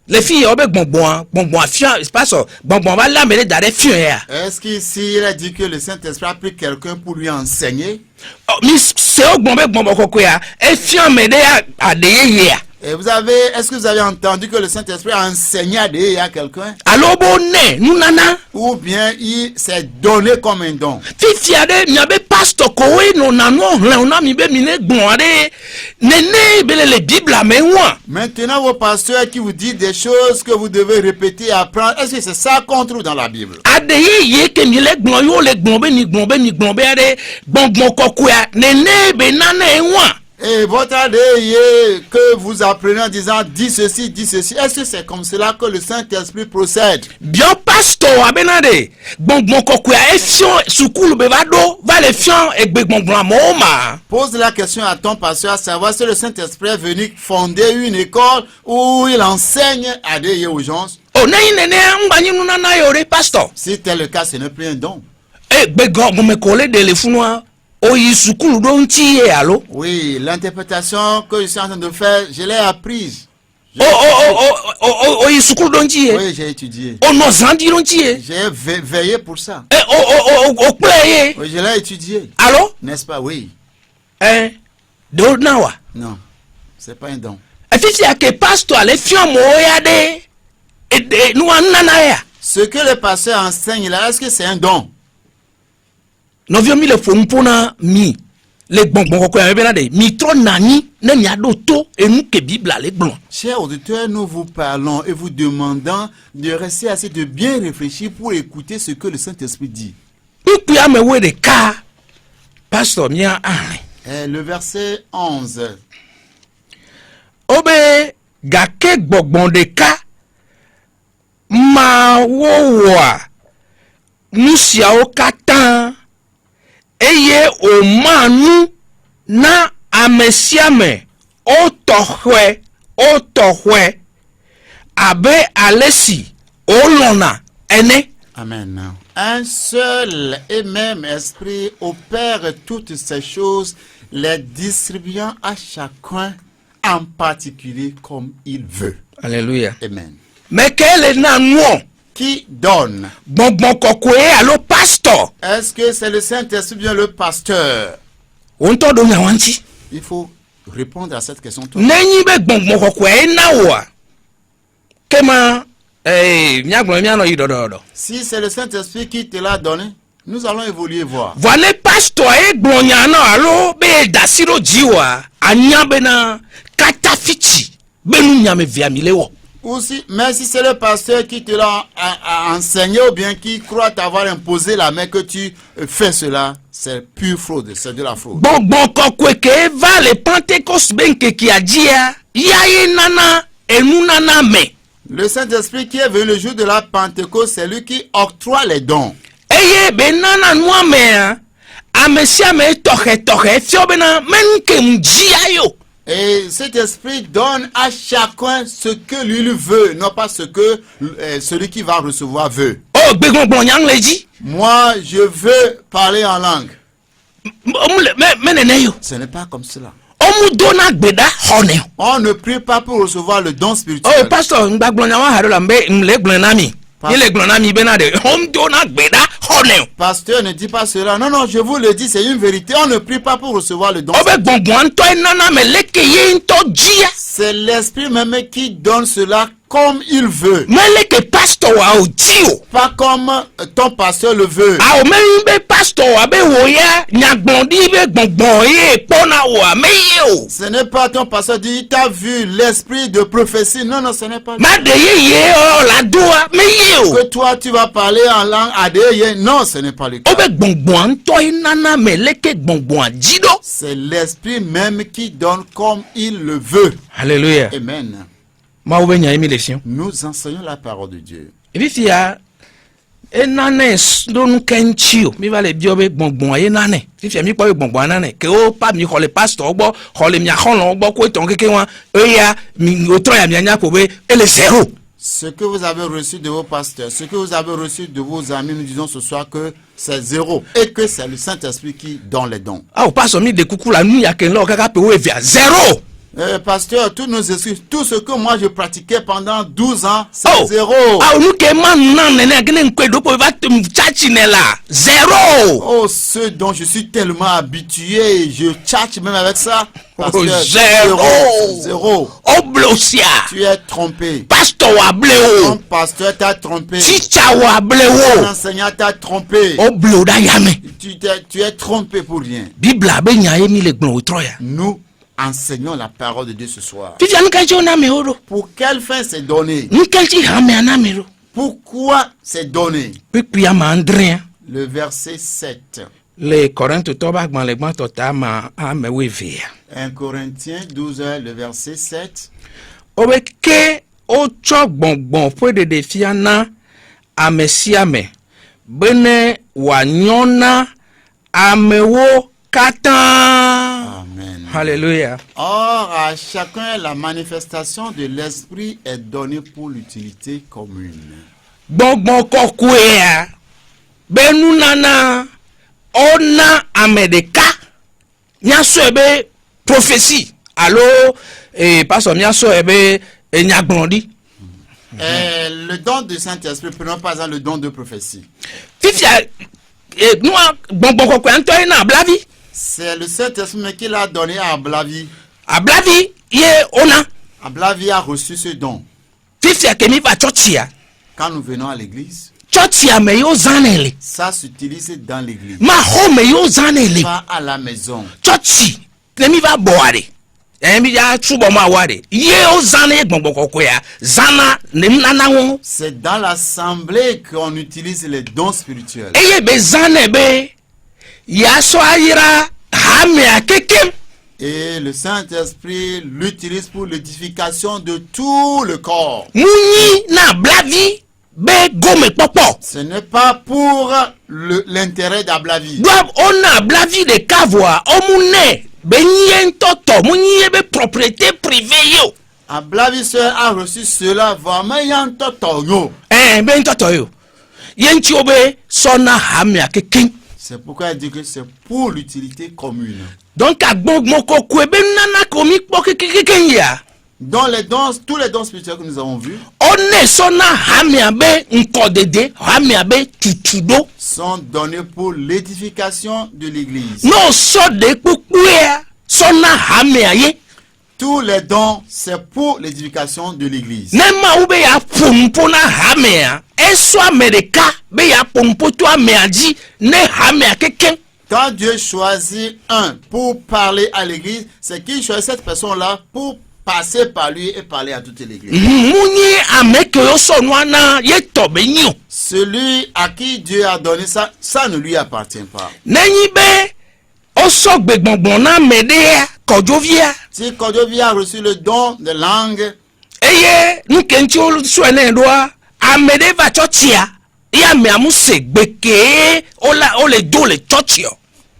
[SPEAKER 4] Les filles obe gbongbon afiame, c'est pas ça. Gbongbon va la mele dare fian ya.
[SPEAKER 3] Est-ce qu'ici il a dit que le Saint-Esprit a pris quelqu'un pour lui enseigner?
[SPEAKER 4] Oh, mi se o gbongbon kwea. E fiame de ya adeye ya.
[SPEAKER 3] Et est-ce que vous avez entendu que le Saint-Esprit a enseigné à quelqu'un?
[SPEAKER 4] Alo bo ne, nou nana.
[SPEAKER 3] Ou bien il s'est donné comme un don?
[SPEAKER 4] Fifia de nyabe pastor kowe no nano hlen ona mi be mine gbon ade. Nene bele le Bible ame wan.
[SPEAKER 3] Maintenant, vos pasteurs qui vous disent des choses que vous devez répéter et apprendre, est-ce que c'est ça qu'on trouve dans la Bible?
[SPEAKER 4] Adeye ye ke mi le gbon yo le gbon be ade gbongbon kokwea. Nene be nane wan.
[SPEAKER 3] Et votre ADE que vous apprenez en disant dis ceci, est-ce que c'est comme cela que le Saint-Esprit procède?
[SPEAKER 4] Bien pasteur abenade gbongbon kokwea e fion sukulu be va do va le fion e gbe gbongbon amoma.
[SPEAKER 3] Pose la question à ton pasteur à savoir si le Saint-Esprit est venu fonder une école où il enseigne ADE aux gens.
[SPEAKER 4] O nene ngbanyi nu nana yo re pasteur.
[SPEAKER 3] Si tel le cas, ce n'est plus un don.
[SPEAKER 4] E gbe gbongbon me kole de le funwa. Oyi sukulu do nti ye alo.
[SPEAKER 3] Oui, l'interprétation que je suis en train de faire, je l'ai apprise.
[SPEAKER 4] Oyi sukulu do nti ye.
[SPEAKER 3] Oui, j'ai étudié.
[SPEAKER 4] O no zandi do nti ye.
[SPEAKER 3] J'ai veillé pour ça.
[SPEAKER 4] O pe ye.
[SPEAKER 3] Oui, je l'ai étudié.
[SPEAKER 4] Alo?
[SPEAKER 3] N'est-ce pas? Oui.
[SPEAKER 4] Do na wa.
[SPEAKER 3] Non, c'est pas un don.
[SPEAKER 4] E fifi ake pastor le fion mo ya de. E nou nana ya.
[SPEAKER 3] Ce que le pasteur enseigne là, est-ce que c'est un don?
[SPEAKER 4] Novio mi le fompona mi. Le gbongbon kokwea be na de. Mi tro nani ne mi ado to e nou ke Bible le blon.
[SPEAKER 3] Chers auditeurs, nous vous parlons et vous demandons de rester assez de bien réfléchir pour écouter ce que le Saint-Esprit dit.
[SPEAKER 4] Ipu ya me we de ka. Pastor mi a an.
[SPEAKER 3] Le verset 11.
[SPEAKER 4] Obe gake gbogbon de ka ma wo wa nusia o katan eye o manu na amesiame o tohwe abe alesi o lona ene.
[SPEAKER 3] Amen. Un seul et même esprit opère toutes ces choses, les distribuant à chacun en particulier comme il veut.
[SPEAKER 4] Alléluia.
[SPEAKER 3] Amen.
[SPEAKER 4] Mais quel est nan
[SPEAKER 3] Qui donne?
[SPEAKER 4] Bonbon kokwe allo pastor.
[SPEAKER 3] Est-ce que c'est le Saint-Esprit ou bien le pasteur?
[SPEAKER 4] On to do nyawanti.
[SPEAKER 3] Il faut répondre à cette question.
[SPEAKER 4] Nenyi be bonbon kokwe na wa. Kema nyagbo mi ano yidododo.
[SPEAKER 3] Si c'est le Saint-Esprit qui te l'a donné, nous allons évoluer voir.
[SPEAKER 4] Voilà pasteur e gbonya na allo be dasiro jiwa anya be na katafichi be nu nyame viamile wo.
[SPEAKER 3] Aussi, mais si c'est le pasteur qui te l'a enseigné ou bien qui croit t'avoir imposé la main que tu fais cela, c'est pure fraude, c'est de la fraude.
[SPEAKER 4] Bon kokweke va le Pentecôte benke ki adia yaye nana enu nana me.
[SPEAKER 3] Le Saint-Esprit qui est venu le jour de la Pentecôte, c'est lui qui octroie les dons.
[SPEAKER 4] Eye be nana nua me amesia me toke fio be na menke mjia yo.
[SPEAKER 3] Et cet esprit donne à chacun ce que lui veut, non pas ce que celui qui va recevoir veut.
[SPEAKER 4] Oh gbegbon yang leji.
[SPEAKER 3] Moi, je veux parler en langue.
[SPEAKER 4] Menene yo.
[SPEAKER 3] Ce n'est pas comme cela.
[SPEAKER 4] Omu dona gbeda hone.
[SPEAKER 3] On ne prie pas pour recevoir le don spirituel.
[SPEAKER 4] Oh pastor ngbagbon nyawa harola mbe mle gbonami. Ile gbonami be na de om dona gbeda hone.
[SPEAKER 3] Pasteur ne dit pas cela. Non, non, je vous le dis, c'est une vérité. On ne prie pas pour recevoir le don.
[SPEAKER 4] Obe gbongbon to nana me leke ye nto jia.
[SPEAKER 3] C'est l'esprit même qui donne cela comme il veut.
[SPEAKER 4] Meleke pastor wa ojio.
[SPEAKER 3] Pas comme ton pasteur le veut.
[SPEAKER 4] A o be pastor wa be wo ya nyagbondi be gbongbon ye pona wa me yo.
[SPEAKER 3] Ce n'est pas ton pasteur dit, il t'a vu l'esprit de prophétie. Non, non, ce n'est pas.
[SPEAKER 4] Ma de ye o la doa me yo.
[SPEAKER 3] Que toi tu vas parler en langue adéye. Non, ce n'est pas le cas.
[SPEAKER 4] Obe gbongbon to nana me leke gbongbon jido.
[SPEAKER 3] C'est l'esprit même qui donne comme il le veut.
[SPEAKER 4] Alléluia.
[SPEAKER 3] Amen.
[SPEAKER 4] Ma obe nya emi lesion.
[SPEAKER 3] Nous enseignons la parole de Dieu.
[SPEAKER 4] Ebi fia enane don kenchio mi va le biobe gbongbon ye nane. Fifia mi pa gbongbon nane ke o pa mi ko le pastor ogbo, ko le mi akon lo ogbo ko ton keke wan eya mi otro ya mi anya ko be ele zéro.
[SPEAKER 3] Ce que vous avez reçu de vos pasteurs, ce que vous avez reçu de vos amis, nous disons ce soir que c'est zéro et que c'est le Saint-Esprit qui donne les dons.
[SPEAKER 4] Ah, au pasteur mi de coucou la nu ya ken lo kaka pe we via zéro.
[SPEAKER 3] Pasteur, tous nos excuses, tout ce que moi je pratiquais pendant 12 ans, c'est zéro.
[SPEAKER 4] Ah, nous que man nan nene gene nkwe do po va chachi ne la. Zéro.
[SPEAKER 3] Oh, ce dont je suis tellement habitué, je tchatche même avec ça. Pasteur,
[SPEAKER 4] zéro.
[SPEAKER 3] Zéro.
[SPEAKER 4] Oh, blosia.
[SPEAKER 3] Tu es trompé.
[SPEAKER 4] Pasteur wa bleo.
[SPEAKER 3] Ton pasteur t'a trompé.
[SPEAKER 4] Chicha wa bleo.
[SPEAKER 3] L'enseignant t'a trompé.
[SPEAKER 4] Oh, bleo da yame.
[SPEAKER 3] Tu es trompé pour rien.
[SPEAKER 4] Bible a be nya emi le gbon otroya.
[SPEAKER 3] Nous enseignons la parole de Dieu ce soir.
[SPEAKER 4] Pour
[SPEAKER 3] quelle fin c'est donné? Pourquoi c'est donné? Le verset 7.
[SPEAKER 4] Les Corinthiens toba gban le gban tota ma amewe
[SPEAKER 3] 1 Corinthiens 12, le verset 7.
[SPEAKER 4] Obeke o cho gbongbon po de defiana amesiame bene wanyona amewo katan.
[SPEAKER 3] Amen.
[SPEAKER 4] Alléluia.
[SPEAKER 3] Or, à chacun, la manifestation de l'esprit est donnée pour l'utilité commune.
[SPEAKER 4] Bonbon kokwea benu nana ona amedeka nyaso ebe prophétie allo pastor nyaso ebe nyagbondi.
[SPEAKER 3] Le don de Saint-Esprit, prenons par exemple le don de prophétie.
[SPEAKER 4] Fifia nous bonbon kokwea nto na blavi.
[SPEAKER 3] C'est le Saint-Esprit qui l'a donné à Ablavi.
[SPEAKER 4] Ablavi ye ona.
[SPEAKER 3] Ablavi a reçu ce don.
[SPEAKER 4] Fifia kemi va chochia.
[SPEAKER 3] Quand nous venons à l'église,
[SPEAKER 4] chochia me yo zanele.
[SPEAKER 3] Ça s'utilise dans l'église.
[SPEAKER 4] Ma home yo zanele.
[SPEAKER 3] Pas à la maison.
[SPEAKER 4] Chochi kemi va boare. Emi ya chubo ma ware. Ye o zane gbongbon kokwea. Zana nem nana won.
[SPEAKER 3] C'est dans l'assemblée qu'on utilise les dons spirituels.
[SPEAKER 4] Eye be zane be ya so ayira hamia kekem.
[SPEAKER 3] Et le Saint-Esprit l'utilise pour l'édification de tout le corps.
[SPEAKER 4] Muni na blavi be gome popo.
[SPEAKER 3] Ce n'est pas pour l'intérêt d'Ablavi.
[SPEAKER 4] Doivent on a blavi de kavoa omune be nyen toto munye be propriété privée yo.
[SPEAKER 3] Ablavi seul a reçu cela vraiment yan toto yo.
[SPEAKER 4] Ben toto yo. Yen ti obe sona hamia kekem.
[SPEAKER 3] C'est pourquoi il dit que c'est pour l'utilité commune.
[SPEAKER 4] Donc à gbongbon kwebe nana komi poke kekenya.
[SPEAKER 3] Dans les dons, tous les dons spirituels que nous avons vus,
[SPEAKER 4] one sona hamiabe nkodede hamiabe tutudo
[SPEAKER 3] sont donnés pour l'édification de l'église.
[SPEAKER 4] no so de kukuya sona hamiaye.
[SPEAKER 3] Tous les dons, c'est pour l'édification de l'église.
[SPEAKER 4] Nema ube ya pumpona hamia eso amerika be ya pumpo to amiaji ne hamia keken.
[SPEAKER 3] Quand Dieu choisit un pour parler à l'église, c'est qu'il choisit cette personne-là pour passer par lui et parler à toute l'église. Celui à qui Dieu a donné ça, ça ne lui appartient pas. Si Kodjovia a reçu le don de langue,
[SPEAKER 4] eye nukenchi o suene doa amede va churchia ya me amuse gbeke o le do le churchio.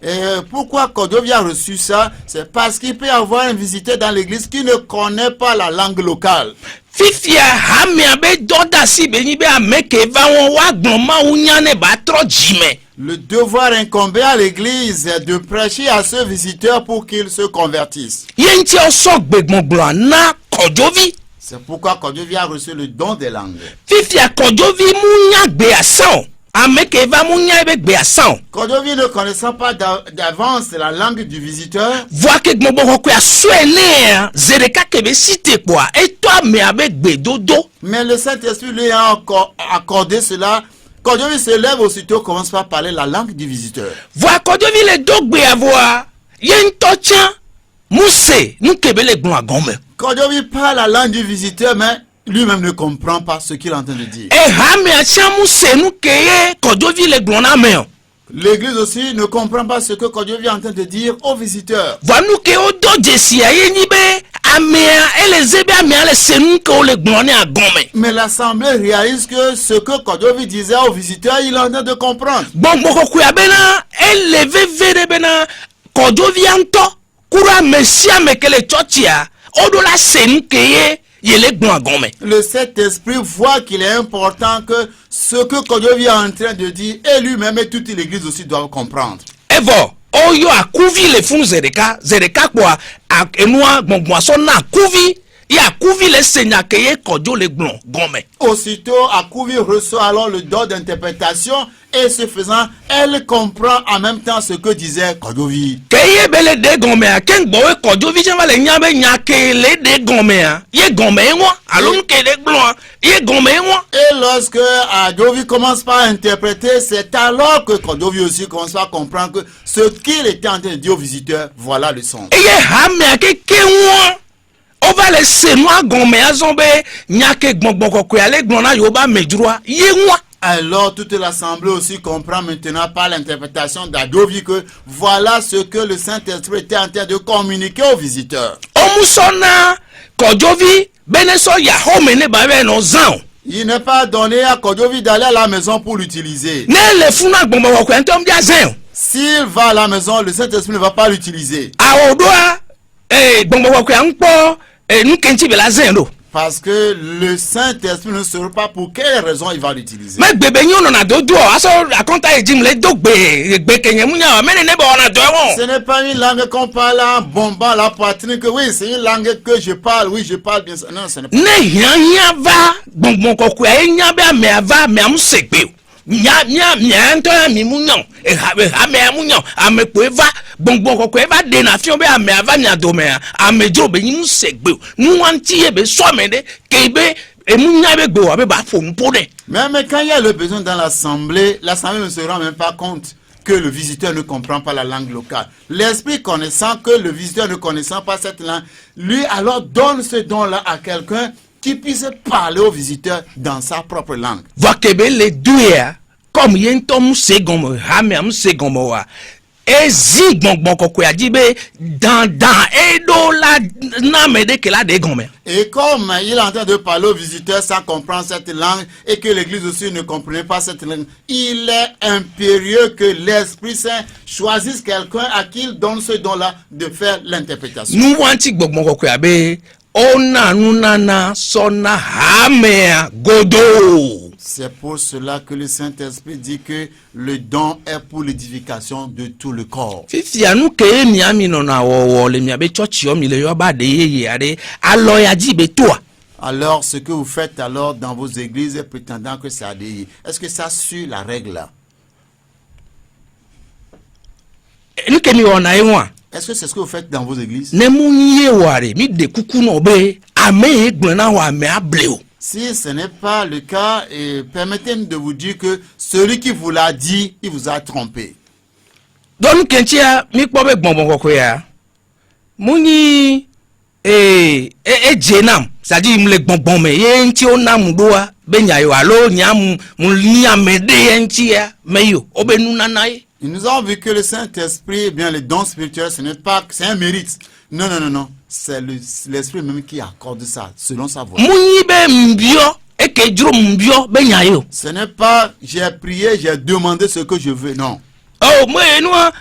[SPEAKER 3] Et pourquoi Kodjovi a reçu ça? C'est parce qu'il peut y avoir un visiteur dans l'église qui ne connaît pas la langue locale.
[SPEAKER 4] Fifia hamia be doda si be ni be ameke va won wa gbonma unyane ba tro jime.
[SPEAKER 3] Le devoir incombé à l'église est de prêcher à ce visiteur pour qu'il se convertisse.
[SPEAKER 4] Yenti o so gbegbongbon na Kodjovi.
[SPEAKER 3] C'est pourquoi Kodjovi a reçu le don des langues.
[SPEAKER 4] Fifia Kodjovi munya gbe asan. Ameke va munya be gbe asan.
[SPEAKER 3] Kodjovi ne connaissant pas d'avance la langue du visiteur.
[SPEAKER 4] Vois que gbongbon ko ya suene zereka kebe cité quoi. Et toi me avec gbe dodo.
[SPEAKER 3] Mais le Saint-Esprit lui a encore accordé cela. Kodjovi se lève aussitôt, commence par parler la langue du visiteur.
[SPEAKER 4] Vois Kodjovi le dogbe avoir. Yen tochan mousse nous kebe le gbon agome.
[SPEAKER 3] Kodjovi parle la langue du visiteur, mais lui-même ne comprend pas ce qu'il est en train de dire.
[SPEAKER 4] Et hame acha mousse nous keye Kodjovi le gbon na me.
[SPEAKER 3] L'église aussi ne comprend pas ce que Kodjovi est en train de dire aux visiteurs.
[SPEAKER 4] Vois nous ke o do jesi aye ni be amea elezebe amea le senu ke o le gbon ne agome.
[SPEAKER 3] Mais l'assemblée réalise que ce que Kodjovi disait aux visiteurs, il est en train de comprendre.
[SPEAKER 4] Gbongbon ko ku ya bena eleve vere bena Kodjovi anto kura mesia mekele churchia odo la senu keye yele gbon agome.
[SPEAKER 3] Le Saint-Esprit voit qu'il est important que ce que Kodjovi est en train de dire, et lui-même et toute l'église aussi doivent comprendre.
[SPEAKER 4] Evo oyo akuvi le fun zereka kwa enua gbongbon so na akuvi ya akuvi le senya keye Kodjo le gbon gome.
[SPEAKER 3] Aussitôt, Akouvi reçoit alors le don d'interprétation et ce faisant, elle comprend en même temps ce que disait Kodjovi.
[SPEAKER 4] Keye bele de gome a ken gbowe Kodjovi jama le nyabe nyake le de gome a ye gome enwa alon ke le gbon ye gome enwa.
[SPEAKER 3] Et lorsque Kodjovi commence par interpréter, c'est alors que Kodjovi aussi commence par comprendre que ce qu'il était en train de dire aux visiteurs, voilà le son.
[SPEAKER 4] Eye hame a ke kenwa on va laisser moi gome a zombe nyake gbongbon ko ale gbon na yoba medroa ye nwa.
[SPEAKER 3] Alors toute l'assemblée aussi comprend maintenant par l'interprétation d'Kodjovi que voilà ce que le Saint-Esprit était en train de communiquer aux visiteurs.
[SPEAKER 4] Omusona Kodjovi beneso ya home ne ba be no zan.
[SPEAKER 3] Il n'est pas donné à Kodjovi d'aller à la maison pour l'utiliser.
[SPEAKER 4] Ne le funa gbongbon ko entom dia zan.
[SPEAKER 3] S'il va à la maison, le Saint-Esprit ne va pas l'utiliser.
[SPEAKER 4] Aodoa gbongbon ko anpo nous kenchi be la zan do.
[SPEAKER 3] Parce que le Saint-Esprit ne saura pas pour quelle raison il va l'utiliser.
[SPEAKER 4] Mais bébé nyon na dodo aso akonta ejim le dogbe gbe kenye munya mene ne ba na do won.
[SPEAKER 3] Ce n'est pas une langue qu'on parle en bombant la poitrine que oui, c'est une langue que je parle, oui, je parle bien. Non, ce n'est pas.
[SPEAKER 4] Ne yan va bonbon ko ku e nya be me ava me am segbe. Nya nto mi munyon e ha me munyon ame ko eva bonbon ko eva de na fion be ame ava nya do me ame jo be nyi segbe. Nu wanti e be so me de ke be e munya be gbo abe ba fo mpo de.
[SPEAKER 3] Mais quand il y a le besoin dans l'assemblée, l'assemblée ne se rend même pas compte que le visiteur ne comprend pas la langue locale. L'esprit connaissant que le visiteur ne connaissant pas cette langue, lui alors donne ce don-là à quelqu'un qui puisse parler aux visiteurs dans sa propre langue.
[SPEAKER 4] Vakebe le douya comme yentom segomo hamem segomo wa ezi gbongbon koko ya dibe dans edo la na mede ke la de gome.
[SPEAKER 3] Et comme il est en train de parler aux visiteurs sans comprendre cette langue et que l'église aussi ne comprenait pas cette langue, il est impérieux que l'Esprit Saint choisisse quelqu'un à qui il donne ce don-là de faire l'interprétation.
[SPEAKER 4] Nous wanti gbongbon koko ya be ona nunana sona hamea godo.
[SPEAKER 3] C'est pour cela que le Saint-Esprit dit que le don est pour l'édification de tout le corps.
[SPEAKER 4] Fifi anu ke mi ami no na wo le mi abe church yo mi le yo ba de ye ade alo ya di be toa.
[SPEAKER 3] Alors ce que vous faites alors dans vos églises prétendant que c'est ADI, est-ce que ça suit la règle là?
[SPEAKER 4] Nous ke mi wona enwa.
[SPEAKER 3] Est-ce que c'est ce que vous faites dans vos églises?
[SPEAKER 4] Ne munye ware mi de kuku no be ame egbona wa me ableo.
[SPEAKER 3] Si ce n'est pas le cas, permettez-moi de vous dire que celui qui vous l'a dit, il vous a trompé.
[SPEAKER 4] Donc kentia mi pobe gbongbon koko ya. Muni jenam, c'est-à-dire me le gbongbon me ye nti onam doa benya yo alo nyam mu amede enti ya meyo obenu nanaye.
[SPEAKER 3] Et nous avons vu que le Saint-Esprit, eh bien les dons spirituels, ce n'est pas, c'est un mérite. Non. C'est l'esprit même qui accorde ça, selon sa voix.
[SPEAKER 4] Munyi be mbio eke juro mbio be nyayo.
[SPEAKER 3] Ce n'est pas j'ai prié, j'ai demandé ce que je veux, non.
[SPEAKER 4] Oh mo enua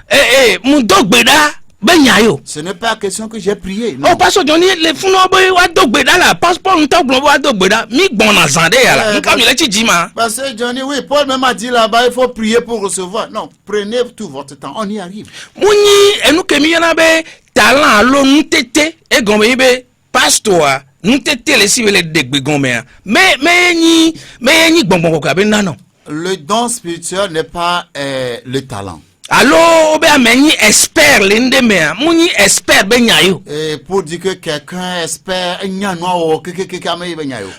[SPEAKER 4] mu dogbeda be nyayo.
[SPEAKER 3] Ce n'est pas question que j'ai prié, non.
[SPEAKER 4] Oh pastor Johnny le funo be wa dogbeda la passport nta gbo wa dogbeda mi gbon na zande yala. Nka mi le chijima.
[SPEAKER 3] Parce que Johnny, oui, Paul même a dit là-bas, il faut prier pour recevoir. Non, prenez tout votre temps, on y arrive.
[SPEAKER 4] Munyi enu kemi yana be talent lo ntete e gombe be pastor ntete le si le degbe gombe mais ni gbongbon ko be nano.
[SPEAKER 3] Le don spirituel n'est pas le talent.
[SPEAKER 4] Allo obe ameni expert le ndeme munyi expert be nyayo.
[SPEAKER 3] Et pour dire que quelqu'un espère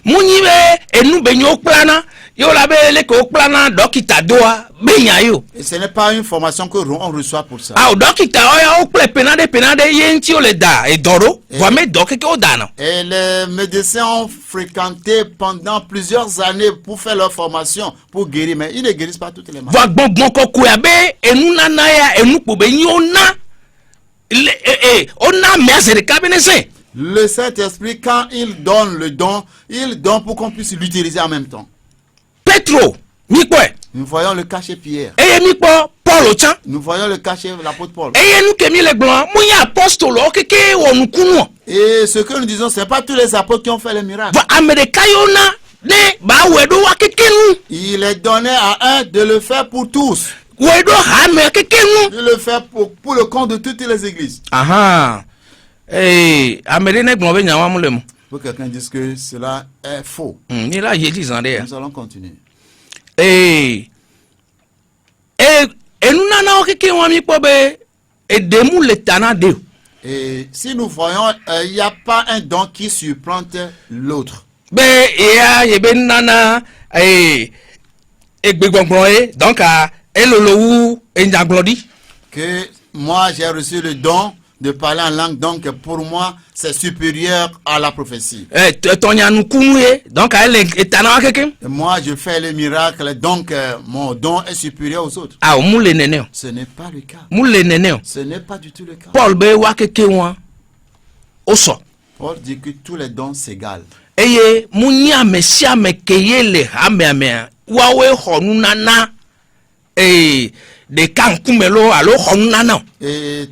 [SPEAKER 4] Munyi be enu be nyo plana yo la be le ko plana dokita doa be nyayo.
[SPEAKER 3] et ce n'est pas une formation que on reçoit pour ça.
[SPEAKER 4] Ah dokita oya o ple penade yenti o le da e doro va me dokeke o dana.
[SPEAKER 3] Et les médecins ont fréquenté pendant plusieurs années pour faire leur formation pour guérir, mais ils ne guérissent pas toutes les maladies.
[SPEAKER 4] Va gbongbon ko ku ya be enu nana ya enu po be nyona on a mercé cabinet.
[SPEAKER 3] Le Saint-Esprit, quand il donne le don, il donne pour qu'on puisse l'utiliser en même temps.
[SPEAKER 4] Petro, mikwe.
[SPEAKER 3] Nous voyons le cas chez Pierre.
[SPEAKER 4] Eye mikpo Paul ochan.
[SPEAKER 3] Nous voyons le cas chez l'apôtre Paul.
[SPEAKER 4] Eye nu kemi le glon, munya apostolo okeke wonukunu.
[SPEAKER 3] Et ce que nous disons, ce n'est pas tous les apôtres qui ont fait les miracles.
[SPEAKER 4] Va Amerika yona ne ba wedo wa kekenu.
[SPEAKER 3] Il est donné à un de le faire pour tous.
[SPEAKER 4] Wedo ha me kekenu.
[SPEAKER 3] De le faire pour le compte de toutes les églises.
[SPEAKER 4] Aha. Amere ne glon be nyawa mulemu.
[SPEAKER 3] Pour quelqu'un dise que cela est faux.
[SPEAKER 4] Ni la ye disande.
[SPEAKER 3] Nous allons continuer.
[SPEAKER 4] Enu nana okeke wa mikpo be edemu le tana de.
[SPEAKER 3] Et si nous voyons, il n'y a pas un don qui supplante l'autre.
[SPEAKER 4] Be ya yebe nana egbegbongbon donc elolowu enjaglodi.
[SPEAKER 3] Que moi j'ai reçu le don de parler en langue, donc pour moi c'est supérieur à la prophétie.
[SPEAKER 4] Donc
[SPEAKER 3] Et moi je fais les miracles, donc mon don est supérieur aux autres.
[SPEAKER 4] Ah,
[SPEAKER 3] ce n'est pas le cas. Ce n'est pas du tout le cas. Paul dit que tous les dons s'égalent. Et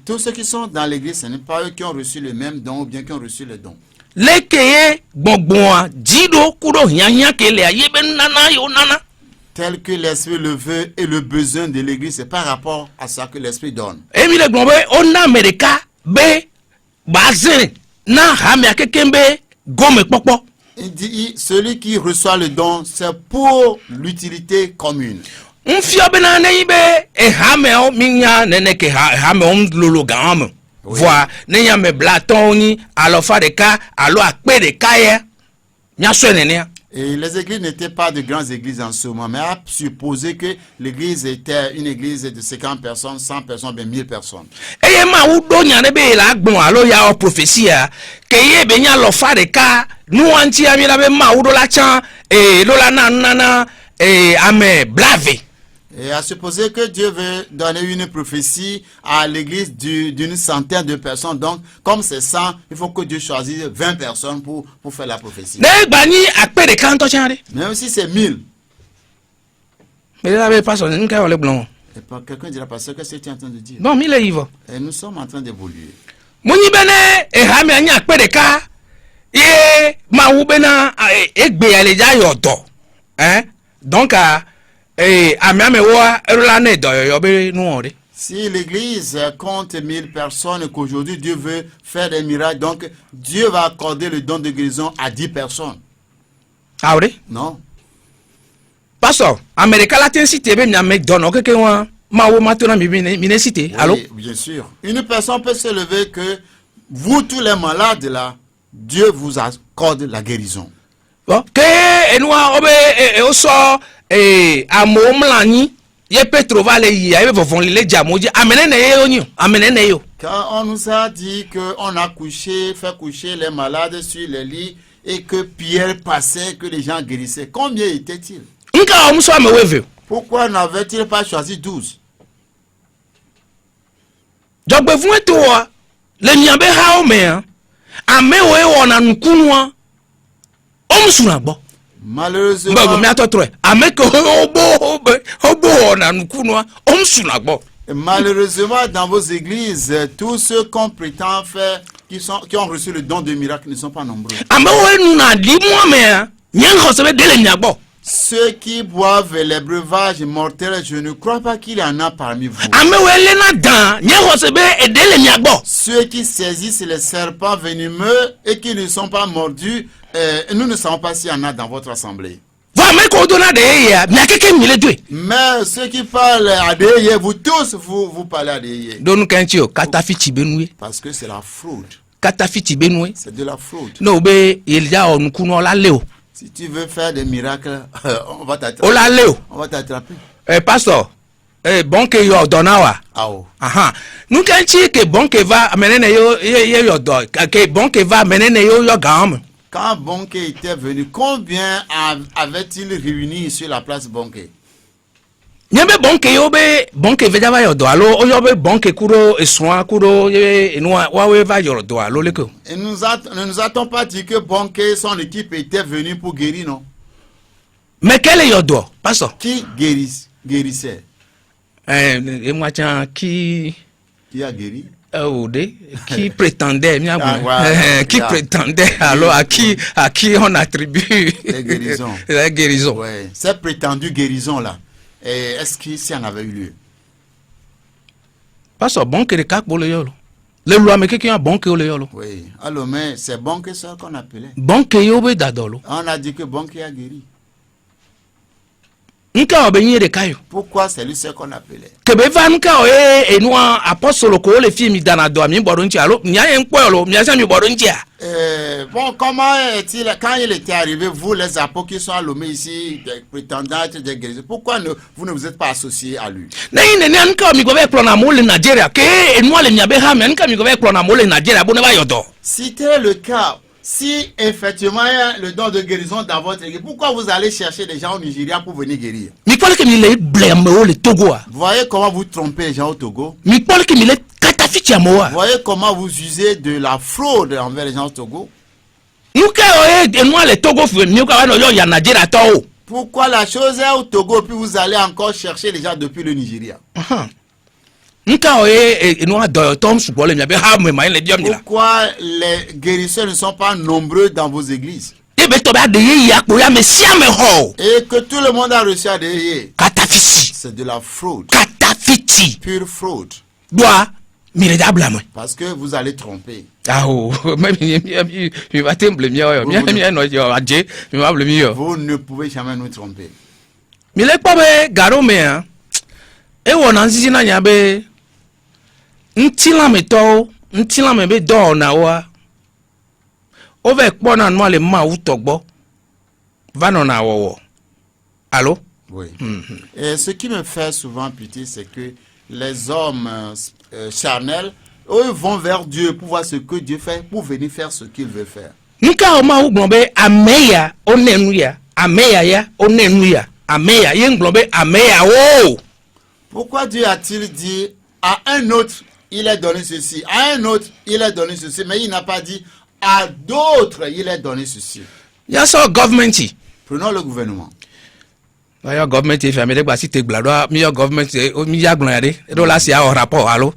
[SPEAKER 3] tous ceux qui sont dans l'église, ce n'est pas eux qui ont reçu le même don ou bien qui ont reçu le don. Tel que l'esprit le veut et le besoin de l'église, c'est par rapport à ça que l'esprit donne. Il dit, celui qui reçoit le don, c'est pour l'utilité commune.
[SPEAKER 4] Voilà, n'ayant me blatoni, alors faire des cas, alors à paix des cas,
[SPEAKER 3] et les églises n'étaient pas de grandes églises en ce moment, mais à supposer que l'église était une église de 50 personnes, 100 personnes, bien 1000 personnes.
[SPEAKER 4] Et ma ou donya ne be la gbon alo ya prophétie que ye be nya lo fa de cas, nous anti ami la be ma ou do la chan et do la nana ame blave.
[SPEAKER 3] Et à supposer que Dieu veut donner une prophétie à l'église d'une centaine de personnes. Donc, comme c'est 100, il faut que Dieu choisisse 20 personnes pour faire la prophétie. Même si c'est 1000.
[SPEAKER 4] Mais là, pas son et
[SPEAKER 3] quelqu'un dira, parce que c'est ce que tu es en train de dire.
[SPEAKER 4] Bon, mille livres.
[SPEAKER 3] Et nous sommes en train d'évoluer.
[SPEAKER 4] Mouni bene, et hame anya akpe de ka, ye ma ou bena, ekbe yale ja yoto. Hein? Donc,
[SPEAKER 3] si l'église compte 1000 personnes et qu'aujourd'hui Dieu veut faire des miracles, donc Dieu va accorder le don de guérison à 10 personnes.
[SPEAKER 4] Ah oui?
[SPEAKER 3] Non.
[SPEAKER 4] Pastor, Amérique latine cité ben n'amek donne que moi ma ou matona mine cité. Allô?
[SPEAKER 3] Bien sûr. Une personne peut se lever que vous tous les malades là, Dieu vous accorde la guérison.
[SPEAKER 4] Bon, que enwa obe oso amomlani ye Petro va le yi aye vovon le jamoji amenene ye onyo amenene yo.
[SPEAKER 3] Quand on nous a dit que on a fait coucher les malades sur les lits et que Pierre passait, que les gens guérissaient, combien étaient-ils? Pourquoi n'avait-il pas choisi 12?
[SPEAKER 4] le miabe ha o me ame we wona nkunwa omsuna gbo
[SPEAKER 3] Malheureusement,
[SPEAKER 4] Mba mi ato troe ame ko obo wona nkunwa omsuna gbo.
[SPEAKER 3] malheureusement, dans vos églises, tous ceux qu'on prétend faire, qui ont reçu le don de miracle, ne sont pas nombreux.
[SPEAKER 4] Ame we nuna di mo me nyen ko sebe dele nya gbo.
[SPEAKER 3] Ceux qui boivent les breuvages mortels, je ne crois pas qu'il y en a parmi vous.
[SPEAKER 4] Ame we lena dan nyen ko sebe edele nya gbo.
[SPEAKER 3] Ceux qui saisissent les serpents venimeux et qui ne sont pas mordus, nous ne savons pas s'il y en a dans votre assemblée.
[SPEAKER 4] Va me ko dona de ya mi akeke mi le dwe.
[SPEAKER 3] Mais ceux qui parlent à des vous tous, vous parlez à des
[SPEAKER 4] Donu kanchi o katafi chibenwe.
[SPEAKER 3] parce que c'est la fraude.
[SPEAKER 4] Katafi chibenwe.
[SPEAKER 3] C'est de la fraude.
[SPEAKER 4] No be elja onkuno la leo.
[SPEAKER 3] Si tu veux faire des miracles, on va
[SPEAKER 4] O
[SPEAKER 3] t'attraper.
[SPEAKER 4] la leo.
[SPEAKER 3] On va t'attraper.
[SPEAKER 4] Pastor, bon que yo donawa.
[SPEAKER 3] Ah oh.
[SPEAKER 4] Aha. Nou kanchi ke bon que va menene yo do. Ke bon que va menene yo gam.
[SPEAKER 3] Quand Bonke était venu, combien avait-il réuni sur la place Bonke?
[SPEAKER 4] Nyebe bon que yo be bon que veja va yo do alo o yo be bon que kuro eswa kuro enwa wa we va yo do alo leko.
[SPEAKER 3] Et ne nous a-t-on pas dit que Bonke, son équipe était venue pour guérir, non?
[SPEAKER 4] Mais quel est yo do, pastor?
[SPEAKER 3] Qui guérissait?
[SPEAKER 4] Moi tiens qui
[SPEAKER 3] Qui a guéri?
[SPEAKER 4] Qui prétendait, qui
[SPEAKER 3] yeah.
[SPEAKER 4] prétendait alors à qui on attribue
[SPEAKER 3] Les guérisons.
[SPEAKER 4] la guérison.
[SPEAKER 3] Ouais. Ces prétendues guérisons-là, est-ce qu'il s'y en avait eu lieu?
[SPEAKER 4] Parce que bon que le cac pour le yolo. Le loi mais quelqu'un a bon que le yolo.
[SPEAKER 3] Oui. Alors, mais c'est Bonke ça qu'on appelait.
[SPEAKER 4] Bon que yo be dadolo.
[SPEAKER 3] On a dit que Bonke a guéri.
[SPEAKER 4] Nka obenye de kayo.
[SPEAKER 3] Pourquoi c'est lui ce qu'on appelait?
[SPEAKER 4] Que be va nka o enwa apostolo ko le fi mi dana do mi bodo nchi alo nya en kwelo mi asa mi bodo nchi a.
[SPEAKER 3] Bon, comment est-il, quand il était arrivé, vous les apôtres qui sont à Lomé ici, des prétendants des guérisons, pourquoi vous ne vous êtes pas associés à lui?
[SPEAKER 4] Na ine ne nka mi go be plona mo le Nigeria ke enwa le nya be ha me nka mi go be plona mo le Nigeria bo ne ba yodo.
[SPEAKER 3] Si tel est le cas, si effectivement il y a le don de guérison dans votre église, pourquoi vous allez chercher des gens au Nigeria pour venir guérir?
[SPEAKER 4] Mi kwale ke mi le blame o le Togo a.
[SPEAKER 3] Vous voyez comment vous trompez les gens au Togo?
[SPEAKER 4] Mi kwale ke mi le katafi chamoa.
[SPEAKER 3] Vous voyez comment vous usez de la fraude envers les gens au Togo?
[SPEAKER 4] Nuka o enwa le Togo fu mi ka wa no yo ya Nigeria to o.
[SPEAKER 3] Pourquoi la chose est au Togo puis vous allez encore chercher les gens depuis le Nigeria?
[SPEAKER 4] Nka o enwa do tom su bole mi be ha mo ma le diom ni la.
[SPEAKER 3] Pourquoi les guérisseurs ne sont pas nombreux dans vos églises?
[SPEAKER 4] Ebe to ba de yi ya po ya me sia me ho.
[SPEAKER 3] Et que tout le monde a reçu à des
[SPEAKER 4] Katafisi.
[SPEAKER 3] c'est de la fraude,
[SPEAKER 4] Katafiti.
[SPEAKER 3] pure fraude.
[SPEAKER 4] Doa mi le da blame.
[SPEAKER 3] Parce que vous allez tromper.
[SPEAKER 4] Ah oh, même mi va temble mi yo. Mi no yo aje, mi va blame yo.
[SPEAKER 3] Vous ne pouvez jamais nous tromper.
[SPEAKER 4] Mi le pa be garo me a. E wona nsisi na nya be ntila me to, ntila me be do na wa. Ove kpo na no le ma utogbo. Va no na wo. Allô?
[SPEAKER 3] Oui. Et ce qui me fait souvent pitié, c'est que les hommes charnels, eux, vont vers Dieu pour voir ce que Dieu fait, pour venir faire ce qu'il veut faire.
[SPEAKER 4] Nka o ma ugbonbe ameya onenu ya, ameya ya onenu ya, ameya yenglombe ameya o.
[SPEAKER 3] Pourquoi Dieu a-t-il dit à un autre, il est donné ceci, à un autre, il est donné ceci, mais il n'a pas dit à d'autres, il est donné ceci.
[SPEAKER 4] Ya so government.
[SPEAKER 3] Prenons le gouvernement.
[SPEAKER 4] Ya government fi amede gba si te glado mi yo government mi ya glon ya de. Do la si a rapport allo.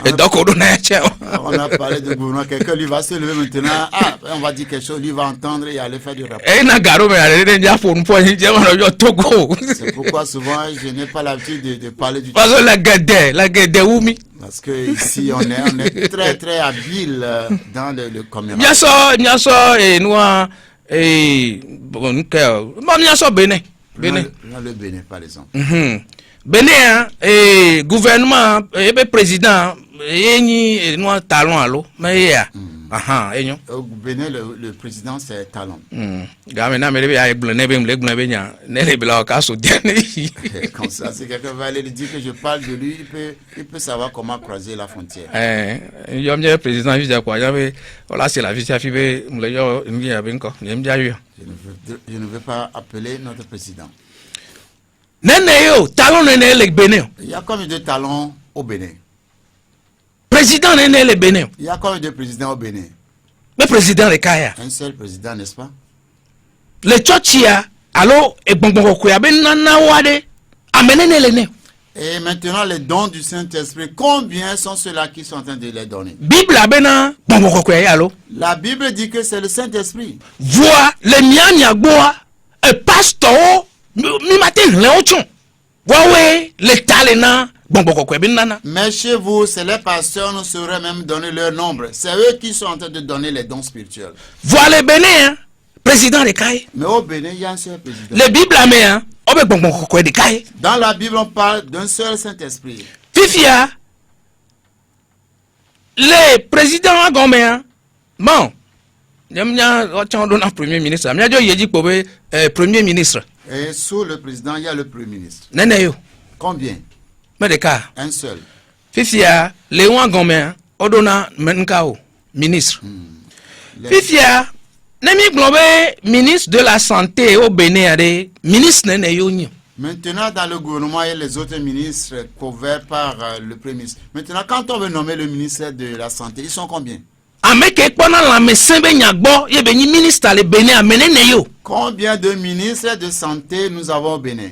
[SPEAKER 4] Et donc on a
[SPEAKER 3] On a parlé de gouvernement, quelqu'un lui va se lever maintenant, on va dire quelque chose, lui va entendre et aller faire du rapport.
[SPEAKER 4] Eh na garo me ya de ya phone point je ma yo Togo.
[SPEAKER 3] C'est pourquoi souvent je n'ai pas l'habitude de parler du
[SPEAKER 4] Parce que la gade oumi.
[SPEAKER 3] Parce que ici on est très très habile dans le commerce.
[SPEAKER 4] Nya so noa bon que bon nya so Benin.
[SPEAKER 3] Benin. Le Bénin par exemple.
[SPEAKER 4] Benin gouvernement président ni noa talon allo mais ya. Enyo.
[SPEAKER 3] Au Bénin le président c'est Talon.
[SPEAKER 4] Game na me ya glone be nya ne le bla ka so diane.
[SPEAKER 3] Comme ça si quelqu'un va aller lui dire que je parle de lui, il peut savoir comment croiser la frontière.
[SPEAKER 4] Yo me président visa quoi ya be là c'est la visa fi be me yo ngi ya ben ko nem ja yo.
[SPEAKER 3] Je ne veux pas appeler notre président.
[SPEAKER 4] Nene yo talon nene le Benin.
[SPEAKER 3] Il y a combien de talons au Bénin?
[SPEAKER 4] président n'est le Bénin.
[SPEAKER 3] Il y a combien de présidents au Bénin?
[SPEAKER 4] Le président de Kaya.
[SPEAKER 3] Un seul président, n'est-ce pas?
[SPEAKER 4] Le Tchotchia, alors, et Bongokoya, ben nana wade, amenene le ne.
[SPEAKER 3] Et maintenant, les dons du Saint-Esprit, combien sont ceux-là qui sont en train de les donner?
[SPEAKER 4] Bible abena Bongokoya, alors.
[SPEAKER 3] La Bible dit que c'est le Saint-Esprit.
[SPEAKER 4] Voix, les mianya bois, et pasteur, mi matin, le ochon. Waoué, les talena, Bongokoya, ben nana.
[SPEAKER 3] Mais chez vous, c'est les pasteurs ne sauraient même donner leur nombre. C'est eux qui sont en train de donner les dons spirituels.
[SPEAKER 4] Voix le Bénin, président de Kaya.
[SPEAKER 3] Mais au Bénin, il y a un seul président.
[SPEAKER 4] Le Bible amena, obe Bongokoya de Kaya.
[SPEAKER 3] Dans la Bible, on parle d'un seul Saint-Esprit.
[SPEAKER 4] Fifia, le président a gommé, bon, on premier ministre, premier ministre.
[SPEAKER 3] Et sous le président, il y a le premier ministre.
[SPEAKER 4] Neneyo,
[SPEAKER 3] Combien?
[SPEAKER 4] mais de cas.
[SPEAKER 3] Un seul.
[SPEAKER 4] Fifia, le ouan gommé, odona menkao, ministre. Fifia, nemi globé, ministre de la santé au Bénin, ministre neneyo nyo.
[SPEAKER 3] Maintenant, dans le gouvernement, il y a les autres ministres couverts par le premier ministre. Maintenant, quand on veut nommer le ministère de la Santé, ils sont combien? Combien de ministres de santé nous avons au Bénin?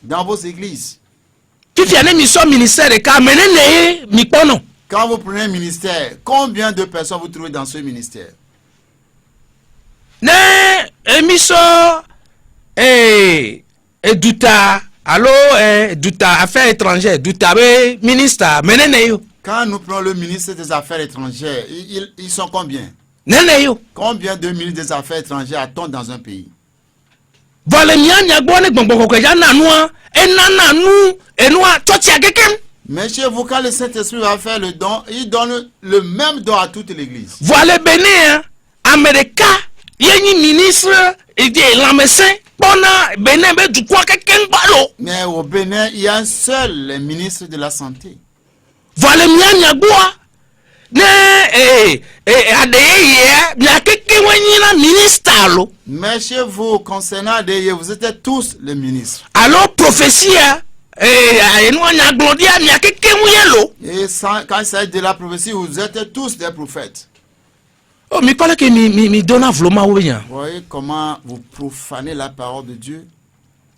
[SPEAKER 3] Dans vos églises. Quand vous prenez un ministère, combien de personnes vous trouvez dans ce ministère?
[SPEAKER 4] Ne émission douta allo douta affaires étrangères douta ministre meneneyo.
[SPEAKER 3] Quand nous prenons le ministre des Affaires étrangères, ils sont combien?
[SPEAKER 4] Neneyo.
[SPEAKER 3] Combien de ministres des Affaires étrangères a-t-on dans un pays?
[SPEAKER 4] Voilà mianya gbone gbongboko ya na noa enana nu enua toti agekem.
[SPEAKER 3] Mais chez vous, quand le Saint-Esprit va faire le don, il donne le même don à toute l'église.
[SPEAKER 4] Voilà Bénin, Américain. Yeni ministre et la médecin bona Bénin du quoi quelqu'un balo.
[SPEAKER 3] Mais au Bénin, il y a un seul ministre de la santé.
[SPEAKER 4] Voilà mianya bois. Ne adeye ya quelqu'un wanyina ministre alo.
[SPEAKER 3] Mais chez vous, concernant ADE, vous êtes tous les ministres.
[SPEAKER 4] Alors prophétie et
[SPEAKER 3] quand il s'agit de la prophétie, vous êtes tous des prophètes.
[SPEAKER 4] Oh, mais quoi que mi donna vloma ou bien.
[SPEAKER 3] Vous voyez comment vous profanez la parole de Dieu?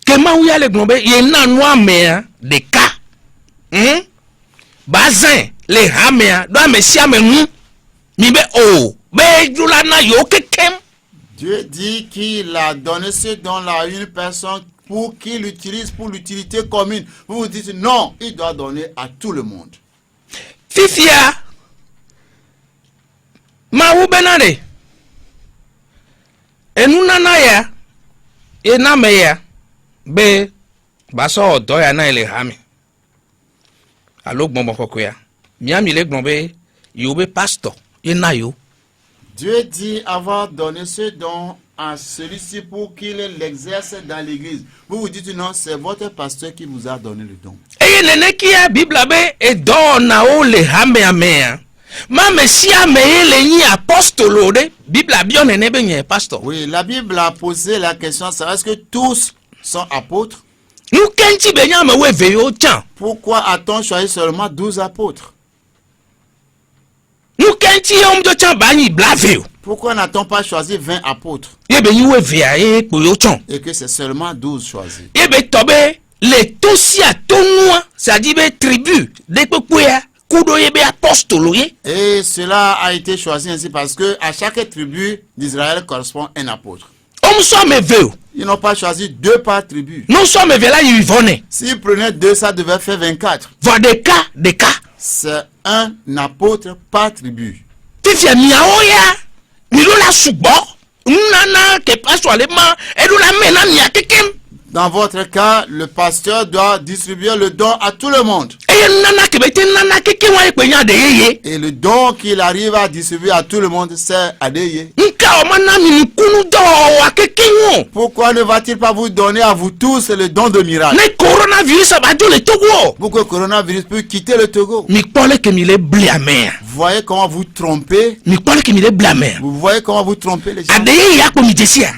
[SPEAKER 4] Comment vous allez glomber? Il y a un noir mais des cas. Bazin, les ramènes, doit me siamer nous. Mi be oh, be julana yo kekem.
[SPEAKER 3] Dieu dit qu'il a donné ce don-là à une personne pour qu'il l'utilise pour l'utilité commune. Vous vous dites non, il doit donner à tout le monde.
[SPEAKER 4] Fifia. Ma wu benade enu nana ya ena me ya be baso odo ya na ile hami alo gbonbo koko ya miami le gbonbe yo be pastor ena yo.
[SPEAKER 3] Dieu dit avoir donné ce don à celui-ci pour qu'il l'exerce dans l'église. Vous vous dites non, c'est votre pasteur qui vous a donné le don.
[SPEAKER 4] Eye nene ki ya Bible be e do na o le hame ame. Ma messia meye ni apostolo de Bible a bien nene pasteur.
[SPEAKER 3] Oui, la Bible a posé la question, est-ce que tous sont apôtres?
[SPEAKER 4] Nous kenti benya me we veyo tian.
[SPEAKER 3] Pourquoi a-t-on choisi seulement 12 apôtres?
[SPEAKER 4] Nous kenti om do tian bani blaveo.
[SPEAKER 3] Pourquoi n'a-t-on pas choisi 20 apôtres?
[SPEAKER 4] Ye be we vea e poyo tian.
[SPEAKER 3] Et que c'est seulement 12 choisis.
[SPEAKER 4] Ye be tobe les tosia tonua, ça dit be tribu de pepoya.
[SPEAKER 3] Et cela a été choisi ainsi parce que à chaque tribu d'Israël correspond un apôtre. Ils n'ont pas choisi 2 par tribu. S'ils prenaient 2, ça devait faire 24. C'est un apôtre par tribu. Dans votre cas, le pasteur doit distribuer le don à tout le monde. Et le don qu'il arrive à distribuer à tout le monde, c'est ADE. Pourquoi ne va-t-il pas vous donner à vous tous le don de miracle? Pour que le coronavirus puisse quitter le Togo. Vous voyez comment vous trompez? Vous voyez comment vous trompez les gens?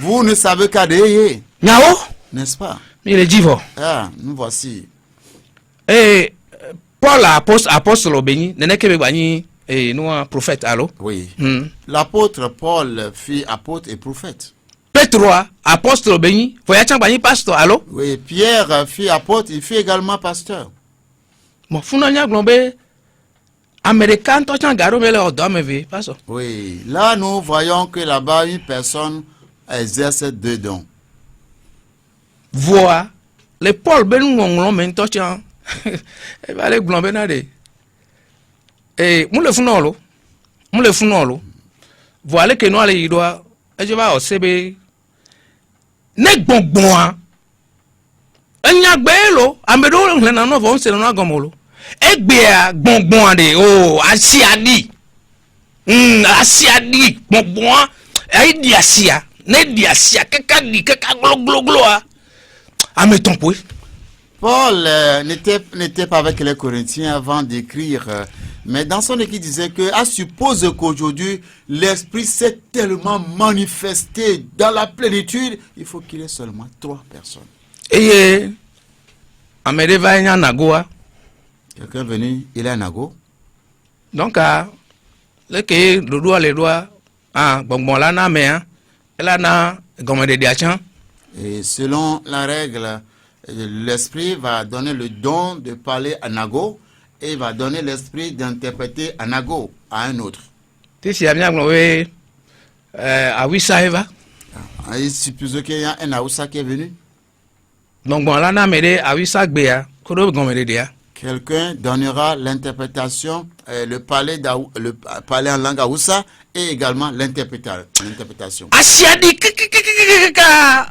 [SPEAKER 3] Vous ne savez qu'ADE. N'est-ce pas?
[SPEAKER 4] Il est divo.
[SPEAKER 3] Ah, nous voici.
[SPEAKER 4] Eh, Paul apôtre béni, nene kebe bani nous prophète allo.
[SPEAKER 3] Oui.
[SPEAKER 4] Hmm.
[SPEAKER 3] L'apôtre Paul fut apôtre et prophète.
[SPEAKER 4] Petro apôtre béni, voya chang bani pasteur allo.
[SPEAKER 3] Oui, Pierre fut apôtre, il fut également pasteur.
[SPEAKER 4] Bon, funa nya glombe américain to chang garo mele odo meve pasteur.
[SPEAKER 3] Oui, là nous voyons que là-bas une personne exerce deux dons.
[SPEAKER 4] Voa le Paul ben ngonglo men to chang. E va le glombe na de. Eh, mu le funolo. Voilà que nous allons y doit et je vais au CB. Ne bonbon. Enya gbelo, amedo le na no von se na gomolo. Egbe a bonbon de oh, asiadi. Asiadi bonbon. Ai di asia, ne di asia kaka glo a. Ameton pou.
[SPEAKER 3] Paul n'était pas avec les Corinthiens avant d'écrire, mais dans son écrit disait que, à suppose qu'aujourd'hui, l'Esprit s'est tellement manifesté dans la plénitude, il faut qu'il y ait seulement 3 personnes.
[SPEAKER 4] Et Amede va y nagoa.
[SPEAKER 3] Quelqu'un est venu, il est à Nago.
[SPEAKER 4] Donc, le doigt, bon là, na mais, là, na, comme des diachans.
[SPEAKER 3] Et selon la règle, l'Esprit va donner le don de parler à Nago et va donner l'Esprit d'interpréter à Nago, à un autre.
[SPEAKER 4] Tu sais, il y a à Wissaeva.
[SPEAKER 3] Il suppose qu'il y a un Aoussa qui est venu.
[SPEAKER 4] Donc, bon, là, na mais, à Wissagbea, Kodo Gomedia.
[SPEAKER 3] Quelqu'un donnera l'interprétation, le parler en langue Aoussa et également l'interprétation.
[SPEAKER 4] Asiadi,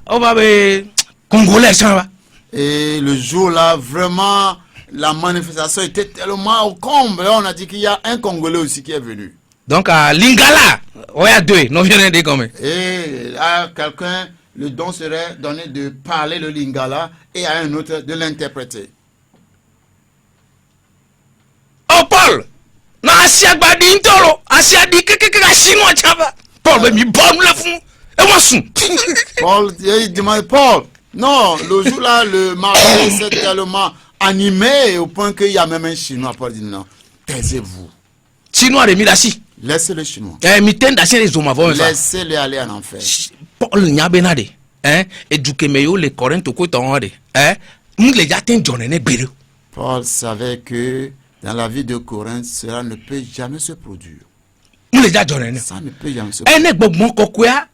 [SPEAKER 4] on va be Congolais, ça va.
[SPEAKER 3] Et le jour-là, vraiment, la manifestation était tellement au comble. On a dit qu'il y a un Congolais aussi qui est venu.
[SPEAKER 4] Donc, à Lingala, on a 2, non viens de comme.
[SPEAKER 3] Et à quelqu'un, le don serait donné de parler le Lingala et à un autre de l'interpréter.
[SPEAKER 4] Oh, Paul! Non, Asiagbadi Intolo, Asiadi, chinois, chava. Paul, mais mi bon le fou. Et moi, sou.
[SPEAKER 3] Paul, il demande, Paul, non, le jour-là, le marché s'est tellement animé au point qu'il y a même un Chinois. Paul dit, non, taisez-vous.
[SPEAKER 4] Chinois de Midasi.
[SPEAKER 3] Laissez le Chinois.
[SPEAKER 4] Mitaine d'assez les hommes avant.
[SPEAKER 3] Laissez-le aller en enfer.
[SPEAKER 4] Paul n'y a benade. Et du Kemeyo, les Corinthians, au côté en nous les atteignons, John et Béro.
[SPEAKER 3] Paul savait que dans la vie de Corinthe, cela ne peut jamais se produire.
[SPEAKER 4] Nous les atteignons.
[SPEAKER 3] Ça ne peut jamais se produire.
[SPEAKER 4] Un bon coquia.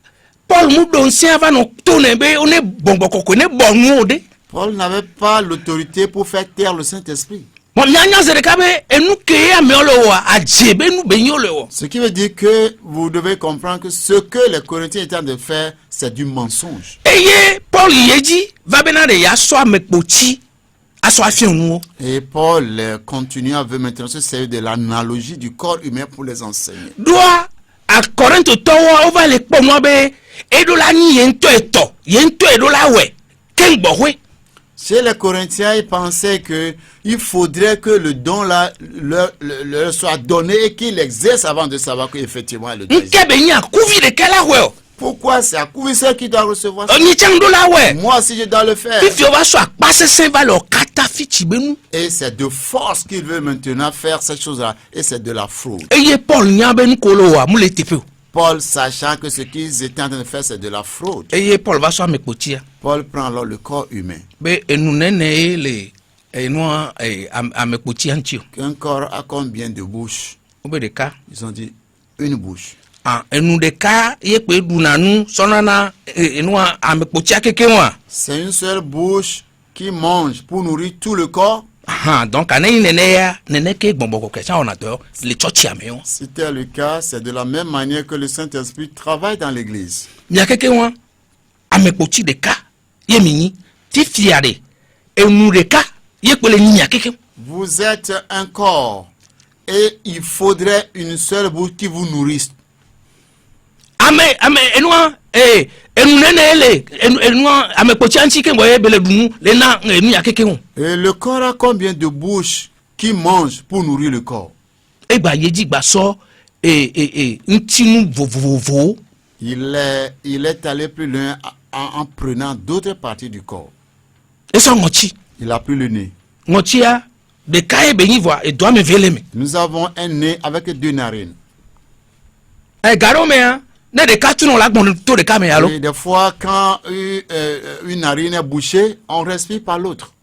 [SPEAKER 4] Paul Moudon, si avant on tourne, on est bon coquia, bon mode.
[SPEAKER 3] Paul n'avait pas l'autorité pour faire taire le Saint-Esprit. Ce qui veut dire que vous devez comprendre que ce que les Corinthiens étaient en train de faire, c'est du mensonge.
[SPEAKER 4] Et Paul
[SPEAKER 3] continue à veut maintenant se servir de l'analogie du corps humain pour les enseigner.
[SPEAKER 4] Doit à Corinthe on va les pommer et de la ni yento et de la ouais.
[SPEAKER 3] Chez les Corinthiens, ils pensaient que il faudrait que le don là leur soit donné et qu'ils l'exercent avant de savoir qu'effectivement le don. Pourquoi c'est à Kouvisseur qui doit recevoir ça? Moi aussi je dois le faire. Et c'est de force qu'il veut maintenant faire cette chose-là. Et c'est de la fraude. Paul, sachant que ce qu'ils étaient en train de faire, c'est de la fraude. Paul prend alors le corps humain. Qu'un corps a combien de bouches? Ils ont dit une bouche. C'est une seule bouche qui mange pour nourrir tout le corps.
[SPEAKER 4] Donc,
[SPEAKER 3] Si tel le cas, c'est de la même manière que le Saint-Esprit travaille dans l'Église. Vous êtes un corps et il faudrait une seule bouche qui vous nourrisse. Et le corps a combien de bouches qui mangent pour nourrir le corps? Il est allé plus loin en prenant d'autres parties du corps.
[SPEAKER 4] Et son ngoti.
[SPEAKER 3] Il a pris le nez.
[SPEAKER 4] Ngotia, de kaye beni voit, et doit me veler.
[SPEAKER 3] Nous avons un nez avec 2 narines.
[SPEAKER 4] Eh, garome, hein. Ne de cas, tu n'as pas bon taux de caméra.
[SPEAKER 3] Et des fois, quand une narine est bouchée, on respire par l'autre.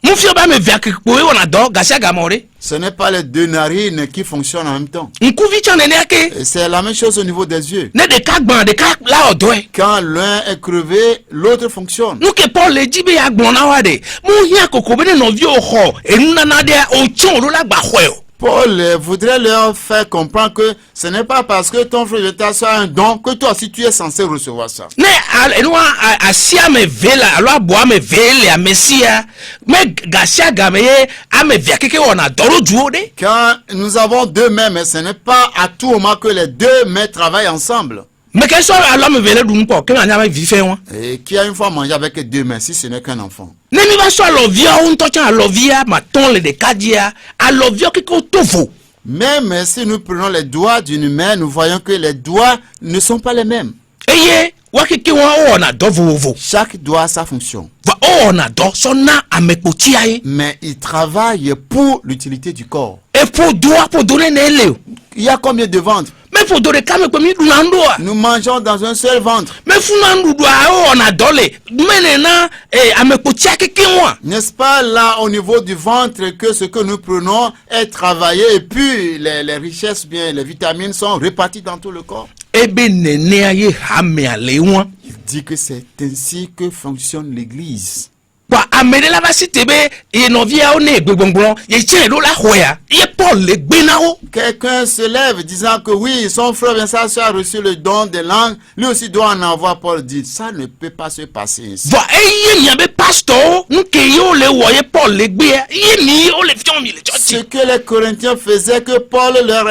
[SPEAKER 4] Mon fils va me ver que on adore, Gassia Gamoré.
[SPEAKER 3] Ce n'est pas les 2 narines qui fonctionnent en même temps.
[SPEAKER 4] Un coup vite en est
[SPEAKER 3] Et c'est la même chose au niveau des yeux.
[SPEAKER 4] ne de cas ban, de cas là au doigt.
[SPEAKER 3] Quand l'un est crevé, l'autre fonctionne.
[SPEAKER 4] Nous que Paul le dit, mais à Glonawade. Mon y'a coco bene non vieux au et nous n'en des au tchon, la bahueo.
[SPEAKER 3] Paul voudrait leur faire comprendre que ce n'est pas parce que ton frère soit un don que toi aussi tu es censé recevoir ça.
[SPEAKER 4] Ne a sia me vela alors bois me vele a messia me Gassia Gameye a me ver que on adore duo de.
[SPEAKER 3] Quand nous avons 2 mains, mais ce n'est pas à tout moment que les 2 mains travaillent ensemble.
[SPEAKER 4] Mais qu'est-ce que alors me vele d'un quoi que on a vivre hein.
[SPEAKER 3] Et qui a une fois mangé avec 2 mains si ce n'est qu'un enfant?
[SPEAKER 4] Ne mi va so lovia on touch a lovia ma ton le de kadia a lovia que tovo.
[SPEAKER 3] Même si nous prenons les doigts d'une main, nous voyons que les doigts ne sont pas les mêmes.
[SPEAKER 4] Eye wa que on adore vovo.
[SPEAKER 3] Chaque doigt a sa fonction.
[SPEAKER 4] Va on adore sona a me potiae.
[SPEAKER 3] Mais il travaille pour l'utilité du corps.
[SPEAKER 4] Et pour doigt pour donner nele.
[SPEAKER 3] Il y a combien de ventres?
[SPEAKER 4] Mais pour donner comme comme nous n'andoa.
[SPEAKER 3] Nous mangeons dans un seul ventre.
[SPEAKER 4] Mais funandu doit on adore. Mais na et a me potia que moi.
[SPEAKER 3] N'est-ce pas là au niveau du ventre que ce que nous prenons est travaillé et puis les richesses, bien les vitamines sont réparties dans tout le corps?
[SPEAKER 4] Ebe nene aye hame alewa.
[SPEAKER 3] Il dit que c'est ainsi que fonctionne l'Église.
[SPEAKER 4] Ba amene la basi tebe e no via o ne gbegbongbon ye tien do la hoya. Ye Paul le gbenao.
[SPEAKER 3] Quelqu'un se lève disant que oui, son frère bien ça a reçu le don des langues, lui aussi doit en avoir. Paul dit, ça ne peut pas se passer ainsi.
[SPEAKER 4] Va eye ni abe pastor nke yo le woye Paul le gbe ye ni o le fion mi le
[SPEAKER 3] Ce
[SPEAKER 4] church.
[SPEAKER 3] que les Corinthiens faisaient, que Paul leur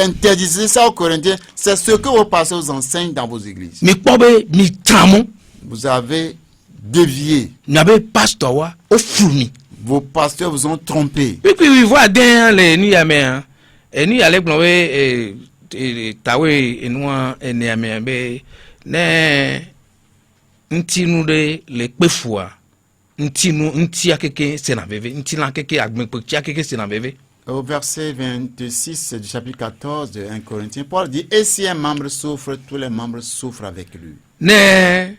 [SPEAKER 3] interdisait ça aux Corinthiens, c'est ce que vos pasteurs enseignent dans vos églises.
[SPEAKER 4] Mi pobe mi tramo
[SPEAKER 3] Vous avez dévié.
[SPEAKER 4] ni abe pastor wa o flumi.
[SPEAKER 3] Vos pasteurs vous ont trompé.
[SPEAKER 4] Puis oui voit den le ni ya me hein. E ni ale gbon we tawe enwa ene ya me be ne ntinu de le pefua ntinu nti akeke se na bebe nti la keke agbenpe ti akeke se na bebe.
[SPEAKER 3] Au verset 26 du chapitre 14 de 1 Corinthiens, Paul dit, et si un membre souffre, tous les membres souffrent avec lui.
[SPEAKER 4] Ne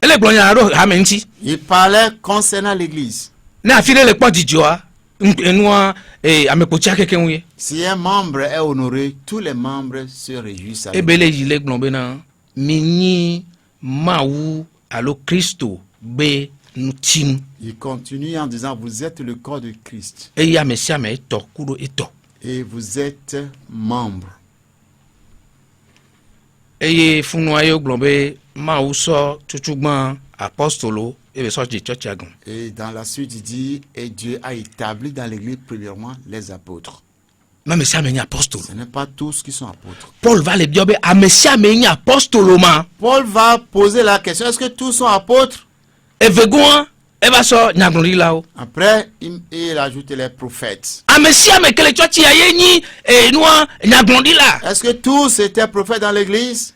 [SPEAKER 4] ele gbon ya ro ha me nti
[SPEAKER 3] Il parlait concernant l'église.
[SPEAKER 4] na afile le po dijoa enwa amepo ti akeke nwe
[SPEAKER 3] Si un membre est honoré, tous les membres se réjouissent avec lui.
[SPEAKER 4] ebele yi le gbon be na mi ni mawu alo Kristo be ntinu
[SPEAKER 3] Il continue en disant, vous êtes le corps de Christ
[SPEAKER 4] e ya mesia me to kudo eto
[SPEAKER 3] et vous êtes membre.
[SPEAKER 4] eye funu ayo gbon be mawu so tutugbon apostolo ebe so je church agun.
[SPEAKER 3] Et dans la suite, il dit, et Dieu a établi dans l'église premièrement les apôtres.
[SPEAKER 4] Ma mesia me ni apostolo.
[SPEAKER 3] Ce n'est pas tous qui sont apôtres.
[SPEAKER 4] Paul va le dire a mesia me ni apostolo ma
[SPEAKER 3] Paul va poser la question, est-ce que tous sont apôtres?
[SPEAKER 4] evegon e ba so nyagbon la o.
[SPEAKER 3] Après, il ajoute les prophètes.
[SPEAKER 4] A mesia me kele church aye ni enwa nyagbon la.
[SPEAKER 3] Est-ce que tous étaient prophètes dans l'église?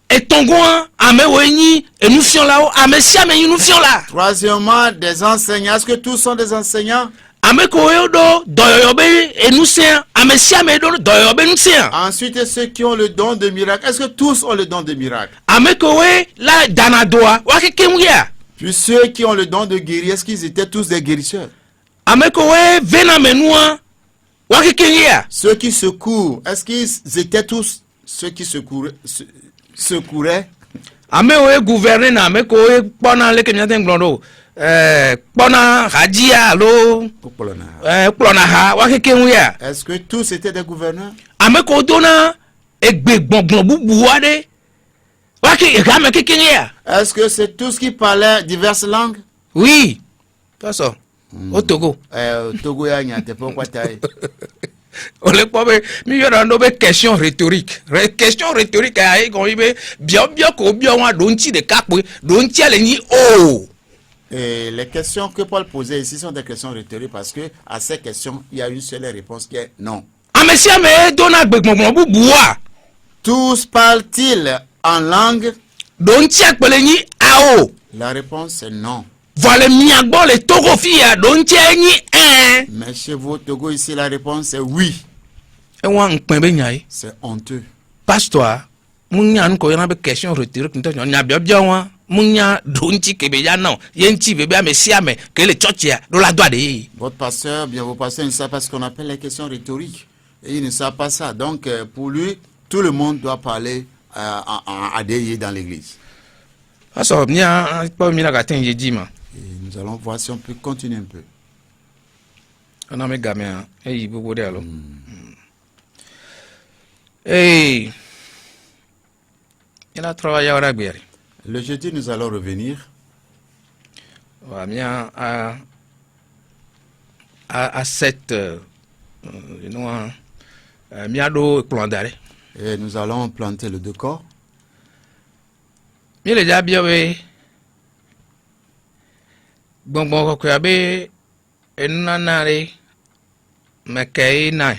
[SPEAKER 4] Et tongoan ame weni et nous fions là-haut ame si ame nous fions là
[SPEAKER 3] Troisièmement, des enseignants. Est-ce que tous sont des enseignants?
[SPEAKER 4] ame ko yodo doyobe et nous sien ame si ame do doyobe nous sien
[SPEAKER 3] Ensuite, ceux qui ont le don de miracle. Est-ce que tous ont le don de miracle?
[SPEAKER 4] ame ko we la danadoa wa ke kemgia
[SPEAKER 3] Puis ceux qui ont le don de guérir, est-ce qu'ils étaient tous des guérisseurs?
[SPEAKER 4] ame ko we vena menua wa ke kemgia
[SPEAKER 3] Ceux qui secourent, est-ce qu'ils étaient tous ceux qui secouraient?
[SPEAKER 4] ame we gouverner na ame ko we pona le kemia ten glondo pona hadia lo plona ha wa ke kemgia
[SPEAKER 3] Est-ce que tous étaient des gouverneurs?
[SPEAKER 4] ame ko dona egbe gbongbon bubu wa de wa ke ame ke kemgia.
[SPEAKER 3] Est-ce que c'est tous qui parlaient diverses langues?
[SPEAKER 4] Oui, pas ça. Au Togo.
[SPEAKER 3] Togo ya nyate pourquoi taille?
[SPEAKER 4] On le peut mais il y a une question rhétorique. Question rhétorique à qu'on y bien qu'on bien on donti de cap donti à l'ennemi oh.
[SPEAKER 3] Et les questions que Paul posait ici sont des questions rhétoriques parce que à ces questions, il y a une seule réponse qui est non.
[SPEAKER 4] Ah mais si mais donna gbegbogbon boua.
[SPEAKER 3] Tous parlent-ils en langue?
[SPEAKER 4] Donti à l'ennemi ah oh.
[SPEAKER 3] La réponse est non.
[SPEAKER 4] Voilà miagbo le Togo fia donche ni
[SPEAKER 3] Mais chez vous, au Togo, ici, la réponse est oui.
[SPEAKER 4] E wan nkpembe nyai.
[SPEAKER 3] C'est honteux.
[SPEAKER 4] Pasteur, munya nko yana be question retiré kunto nya bia wa munya donchi kebe ya non yenti bebe amesia me que le church do la doit de.
[SPEAKER 3] Votre pasteur, bien vos pasteurs, ne savent pas ce qu'on appelle les questions rhétoriques. Et ils ne savent pas ça. Donc, pour lui, tout le monde doit parler en ADI dans l'église.
[SPEAKER 4] Aso nya pa mi la ka ten yeji ma.
[SPEAKER 3] Et nous allons voir si on peut continuer un peu.
[SPEAKER 4] On a me gamin e yi bobo de alo. Hey. Il a travaillé à Ragberi.
[SPEAKER 3] Le jeudi, nous allons revenir.
[SPEAKER 4] Bien à 7 miado plan d'arrêt.
[SPEAKER 3] Et nous allons planter le décor.
[SPEAKER 4] Mais les déjà bien bon ko abe enanare mekay na.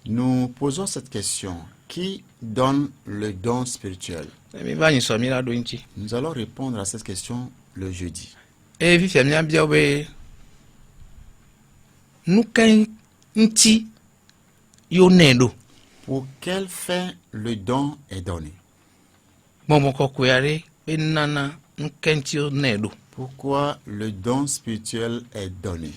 [SPEAKER 3] Nous posons cette question. Qui donne le don spirituel?
[SPEAKER 4] Nous
[SPEAKER 3] allons répondre à cette question le jeudi.
[SPEAKER 4] Et
[SPEAKER 3] pour quelle fin le don est donné? Pourquoi le don spirituel est donné?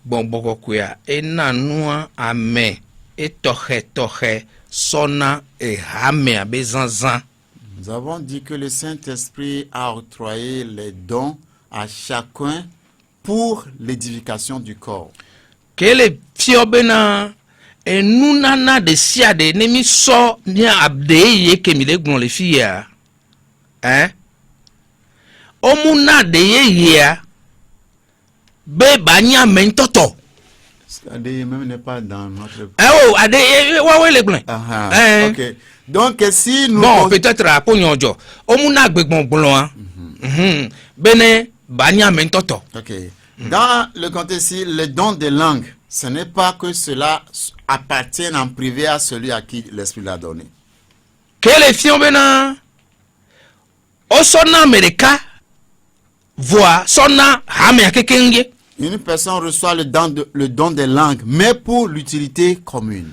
[SPEAKER 4] Bon bokokuya ena nua ame etohe sona e hame abezanzan.
[SPEAKER 3] Nous avons dit que le Saint-Esprit a octroyé les dons à chacun pour l'édification du corps.
[SPEAKER 4] Kele fiobena enunana de siade nemi so nia abdeye kemile gon le fia. Omuna de ye be banya mentoto.
[SPEAKER 3] ADE même n'est pas dans notre...
[SPEAKER 4] Oh, ADE, ouais, les blancs.
[SPEAKER 3] Ok. Donc, si nous...
[SPEAKER 4] Bon, peut-être à Pognonjo. Omuna gbegbon blanc. Bene, banya mentoto.
[SPEAKER 3] Ok. Dans le contexte ici, le don de langue, ce n'est pas que cela appartienne en privé à celui à qui l'Esprit l'a donné.
[SPEAKER 4] Quelle fion bena? Osona Amerika voit sona hame akekenge.
[SPEAKER 3] Une personne reçoit le don des langues, mais pour l'utilité commune.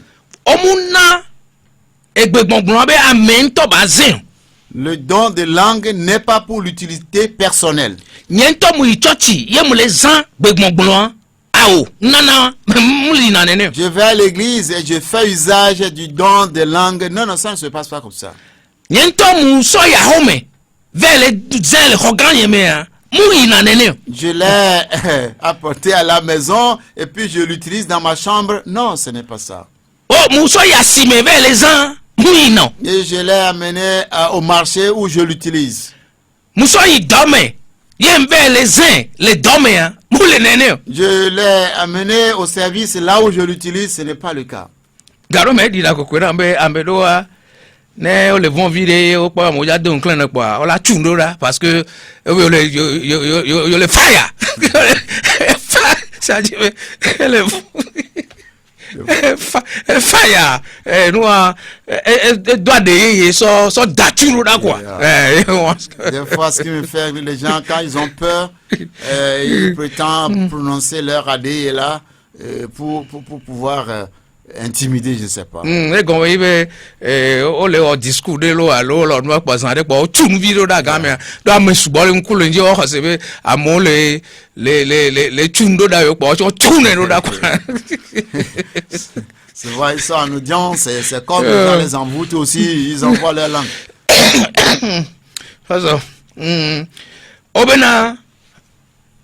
[SPEAKER 3] Le don de langue n'est pas pour l'utilité personnelle. Je vais à l'église et je fais usage du don de langue. Non, non, ça ne se passe pas comme ça. Je l'ai apporté à la maison et puis je l'utilise dans ma chambre. Non, ce n'est pas ça. Et je l'ai amené au marché où je l'utilise. Je l'ai amené au service là où je l'utilise. Ce n'est pas le cas.
[SPEAKER 4] Ne o le vont virer au pas moja don clan na kwa o la chundora parce que yo le fire ça dit le fire nous doit de so dature là quoi.
[SPEAKER 3] Des fois ce qui me fait les gens quand ils ont peur ils prétendent prononcer leur ADI là pour pouvoir intimider, je ne sais pas.
[SPEAKER 4] Le discours de l'eau à l'eau, l'on va passer avec moi. Tout le vidéo d'Agamé, dans mes sous-bols, un coup, les à les tundos d'ailleurs, tout le
[SPEAKER 3] c'est vrai, ils sont en audience, c'est comme dans les envoûtes aussi, ils envoient leur langue.
[SPEAKER 4] Obena,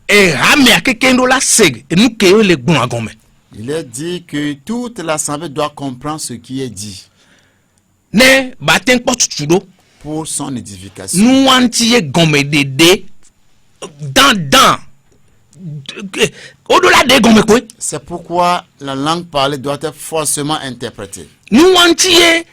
[SPEAKER 4] et Ramia, quelqu'un la seg, et nous qui les bons à gommer.
[SPEAKER 3] Il est dit que toute l'assemblée doit comprendre ce qui est dit.
[SPEAKER 4] Ne batin potudo
[SPEAKER 3] pour son édification.
[SPEAKER 4] Nous antiye gomme de dans au-delà de gomme quoi.
[SPEAKER 3] C'est pourquoi la langue parlée doit être forcément interprétée.
[SPEAKER 4] Nous antiye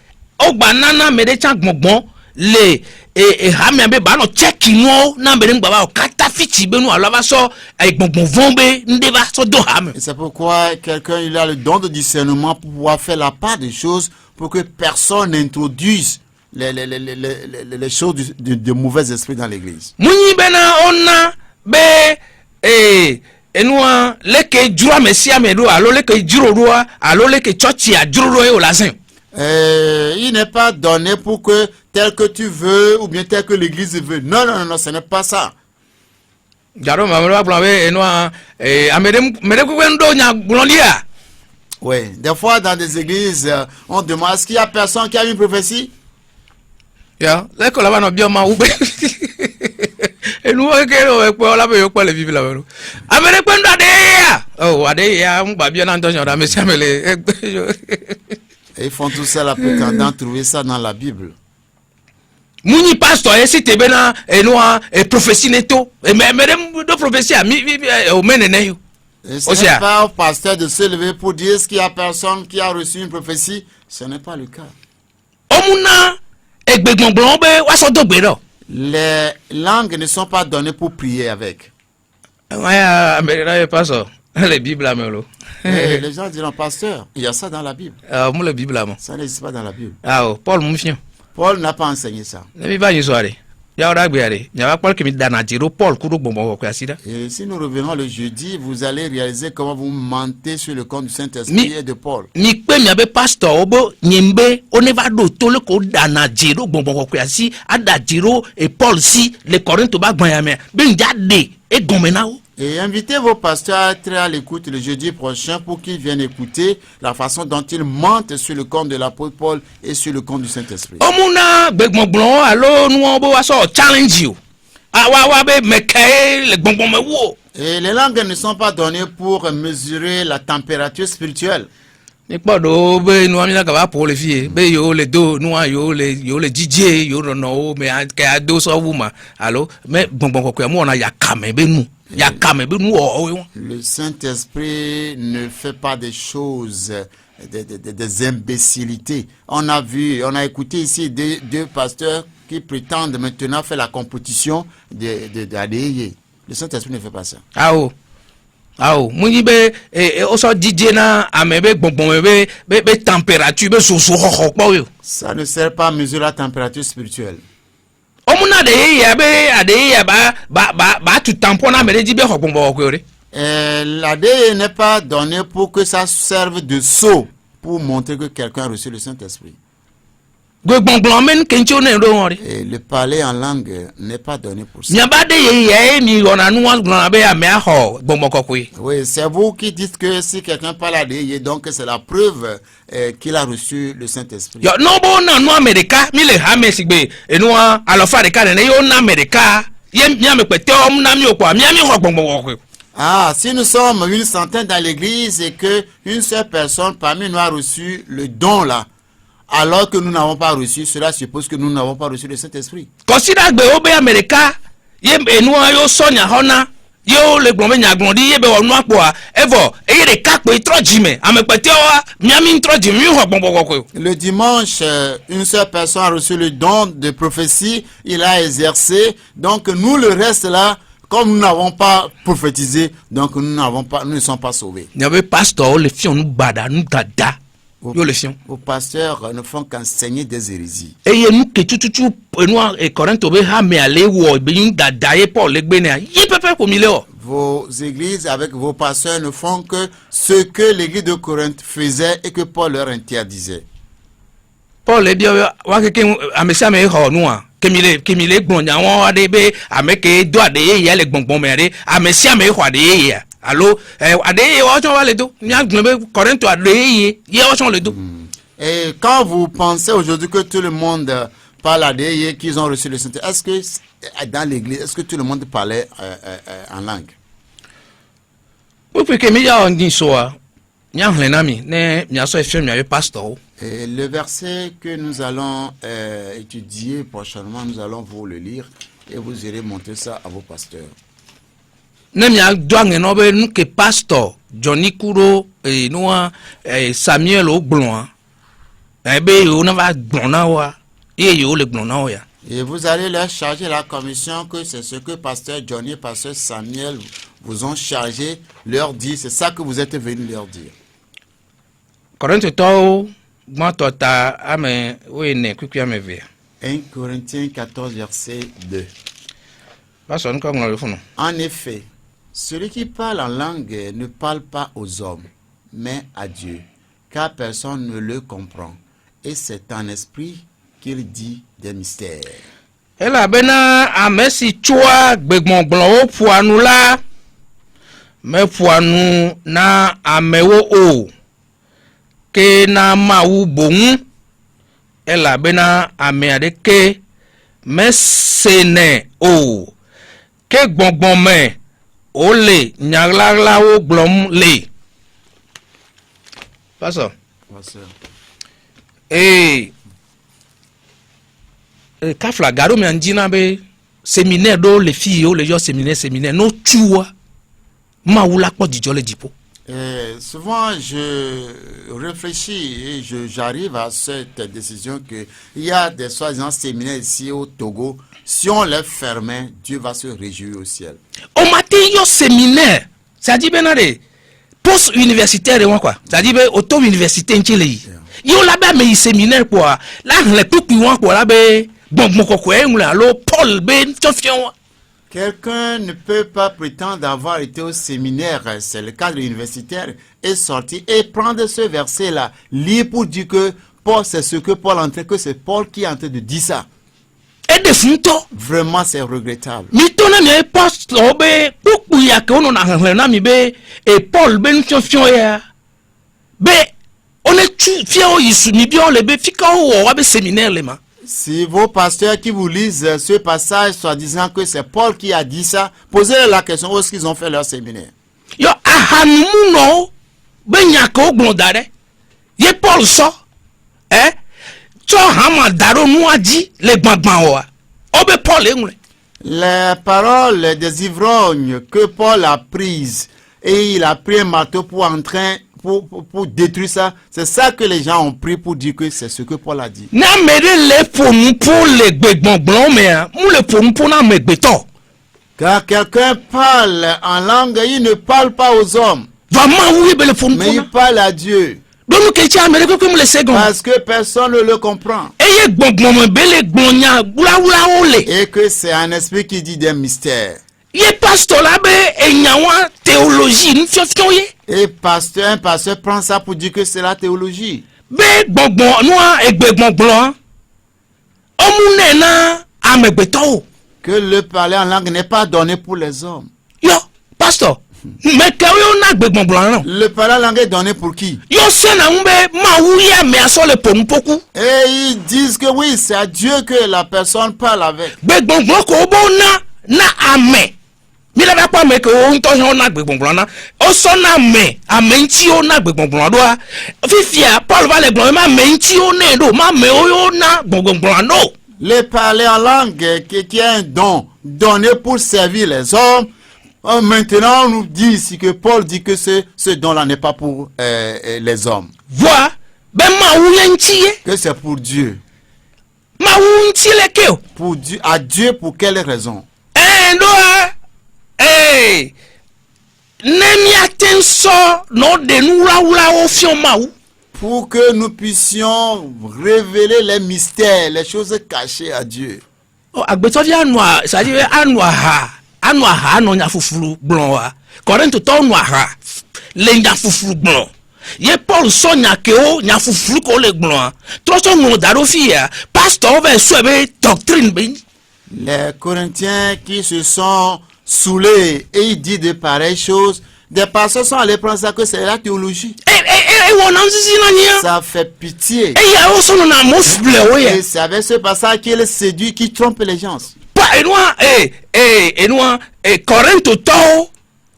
[SPEAKER 4] au banana me de chang bon les et hamiabe ba no check no na be ngba ba kata fiti be no alava so ay gbongbon vombe ndeba so do ham.
[SPEAKER 3] C'est pourquoi quelqu'un il a le don de discernement pour pouvoir faire la part des choses pour que personne n'introduise les choses de mauvais esprits dans l'église.
[SPEAKER 4] Munyi bena ona be enua leke jura mesia medo alo leke juro roa alo leke chochi a juro e olasin.
[SPEAKER 3] Il n'est pas donné pour que tel que tu veux ou bien tel que l'église veut. Non, non, non, ce n'est pas ça.
[SPEAKER 4] Jaro mamelo plan be enua amede kwendo nya glondia.
[SPEAKER 3] Oui, des fois dans des églises, on demande est-ce qu'il y a personne qui a une prophétie?
[SPEAKER 4] Ya, leko la bana bien ma ube. Enua kero e po la be yo po le vivi la bero. Amede kwendo adeya. Oh, adeya mba bien intention da mesia mele.
[SPEAKER 3] Et ils font tout ça, la prétendant trouver ça dans la Bible.
[SPEAKER 4] Muni pastor esi tebena enua prophétie neto. Mais de prophétie a mi o menene yo.
[SPEAKER 3] Ce n'est pas au pasteur de se lever pour dire est-ce qu'il y a personne qui a reçu une prophétie. Ce n'est pas le cas. Les langues ne sont pas données pour prier avec.
[SPEAKER 4] Les Bibles,
[SPEAKER 3] les gens diront, pasteur, il y a ça dans la Bible. Ça n'existe pas dans la Bible. Paul n'a pas enseigné ça. Et si nous revenons le jeudi, vous allez réaliser comment vous mentez sur le compte du Saint-Esprit et de Paul. Et invitez vos pasteurs à être à l'écoute le jeudi prochain pour qu'ils viennent écouter la façon dont ils mentent sur le compte de l'apôtre Paul et sur le compte du Saint-Esprit. Et les langues ne sont pas données pour mesurer la température spirituelle.
[SPEAKER 4] Mais bon,
[SPEAKER 3] le Saint-Esprit ne fait pas des choses, des imbécilités. On a vu, on a écouté ici deux pasteurs qui prétendent maintenant faire la compétition d'ADI. Le Saint-Esprit ne fait pas ça. Ça ne sert pas à mesurer la température spirituelle. L'ADI n'est pas donné pour que ça serve de sceau pour montrer que quelqu'un a reçu le Saint-Esprit. Et le parler en langue n'est pas donné pour ça. Oui, c'est vous qui dites que si quelqu'un parle à Dieu, donc c'est la preuve qu'il a reçu le Saint-Esprit. Ah, si nous sommes une centaine dans l'église et qu'une seule personne parmi nous a reçu le don là, alors que nous n'avons pas reçu, cela suppose que nous n'avons pas reçu le Saint-Esprit. Le dimanche, une seule personne a reçu le don de prophétie, il a exercé, donc nous le reste là, comme nous n'avons pas prophétisé, donc nous ne sommes pas sauvés. Vos pasteurs ne font qu'enseigner des hérésies. Vos églises avec vos pasteurs ne font que ce que l'église de Corinthe faisait et que Paul leur interdisait.
[SPEAKER 4] Paul est bien, Allô,
[SPEAKER 3] et quand vous pensez aujourd'hui que tout le monde parle à des qu'ils ont reçu le Saint-Esprit, est-ce que dans l'église, est-ce que tout le monde parlait en langue? Et le verset que nous allons étudier prochainement, nous allons vous le lire et vous irez montrer ça à vos pasteurs.
[SPEAKER 4] Pastor Johnny Kuro et Noah Samuel Oblon et
[SPEAKER 3] vous allez leur charger la commission que c'est ce que pasteur Johnny et pasteur Samuel vous ont chargé, leur dire, c'est ça que vous êtes venus leur dire. 1 Corinthiens 14, verset 2.
[SPEAKER 4] Pastor nous comme le fond.
[SPEAKER 3] En effet, celui qui parle en langue ne parle pas aux hommes, mais à Dieu, car personne ne le comprend. Et c'est en esprit qu'il dit des mystères.
[SPEAKER 4] Ela bena amesi chua gbegmongbon o puanu la me puanu na amewo o ke na mawu bon ela bena ame ade ke me sene o ke gbongbon me o le nyagla o glom le Pastor Kafla garo mi anjina be séminaire do les filles o les gens séminaire no chua ma wula po dijo le dipo.
[SPEAKER 3] Souvent je réfléchis et j'arrive à cette décision que il y a des soi-disant séminaires ici au Togo, si on les fermait, Dieu va se réjouir au ciel.
[SPEAKER 4] Au matin yo séminaire, ça dit benade post universitaire quoi. Ça dit be auto université nchile yi. Yo la ba me séminaire quoi. Là le tout quoi là be
[SPEAKER 3] Quelqu'un ne peut pas prétendre avoir été au séminaire, c'est le cadre universitaire, et sortir et prendre ce verset-là, lire pour dire que Paul, c'est ce que Paul est en train, que c'est Paul qui est en train de dire ça.
[SPEAKER 4] Et de finto.
[SPEAKER 3] Vraiment, c'est regrettable.
[SPEAKER 4] Mi tona mi poste obe puku ya ke ono na mi be et Paul ben fion ya. Be on est fier yisu mi bi on le be fika o wa be séminaire le ma.
[SPEAKER 3] Si vos pasteurs qui vous lisent ce passage, soit disant que c'est Paul qui a dit ça, posez la question où est-ce qu'ils ont fait leur séminaire.
[SPEAKER 4] Yo ahanuno benya ko glondare. Ye Paul so so hama daro nuaji le gbagban wa. Obe Paul engle.
[SPEAKER 3] Les paroles des ivrognes que Paul a prises et il a pris un marteau pour détruire ça, c'est ça que les gens ont pris pour dire que c'est ce que Paul a dit.
[SPEAKER 4] Na mere le pour le gbegbangbon mais mu le pour na megbeto.
[SPEAKER 3] Quand quelqu'un parle en langue, il ne parle pas aux hommes. Mais il parle à Dieu. Parce que personne ne le comprend. Et que c'est un esprit qui dit des mystères. Et un pasteur prend ça pour dire que c'est la théologie. Que le parler en langue n'est pas donné pour les hommes.
[SPEAKER 4] Yo, pasteur.
[SPEAKER 3] Le parler en langue est donné pour qui? Et ils disent que oui, c'est à Dieu que la personne parle avec. Le parler en langue qui est un don donné pour servir les hommes. Maintenant, on nous dit ici que Paul dit que ce don-là n'est pas pour les hommes.
[SPEAKER 4] Voilà.
[SPEAKER 3] Que c'est pour Dieu. Pour Dieu. À Dieu, pour quelle raison? Pour que nous puissions révéler les mystères, les choses cachées à Dieu.
[SPEAKER 4] No nya fufuru blon wa Korento to no aha le nya fufuru blon ye Paul so nya ke o nya fufuru ko le blon to so no daro fia pastor ve so be doctrine be.
[SPEAKER 3] Les Corinthiens qui se sont saoulés et ils disent de pareilles choses, des pasteurs sont allés prendre ça que c'est la théologie. Ça fait pitié. Et c'est avec ce passage qu'il séduit, qui trompe les gens.
[SPEAKER 4] Korento to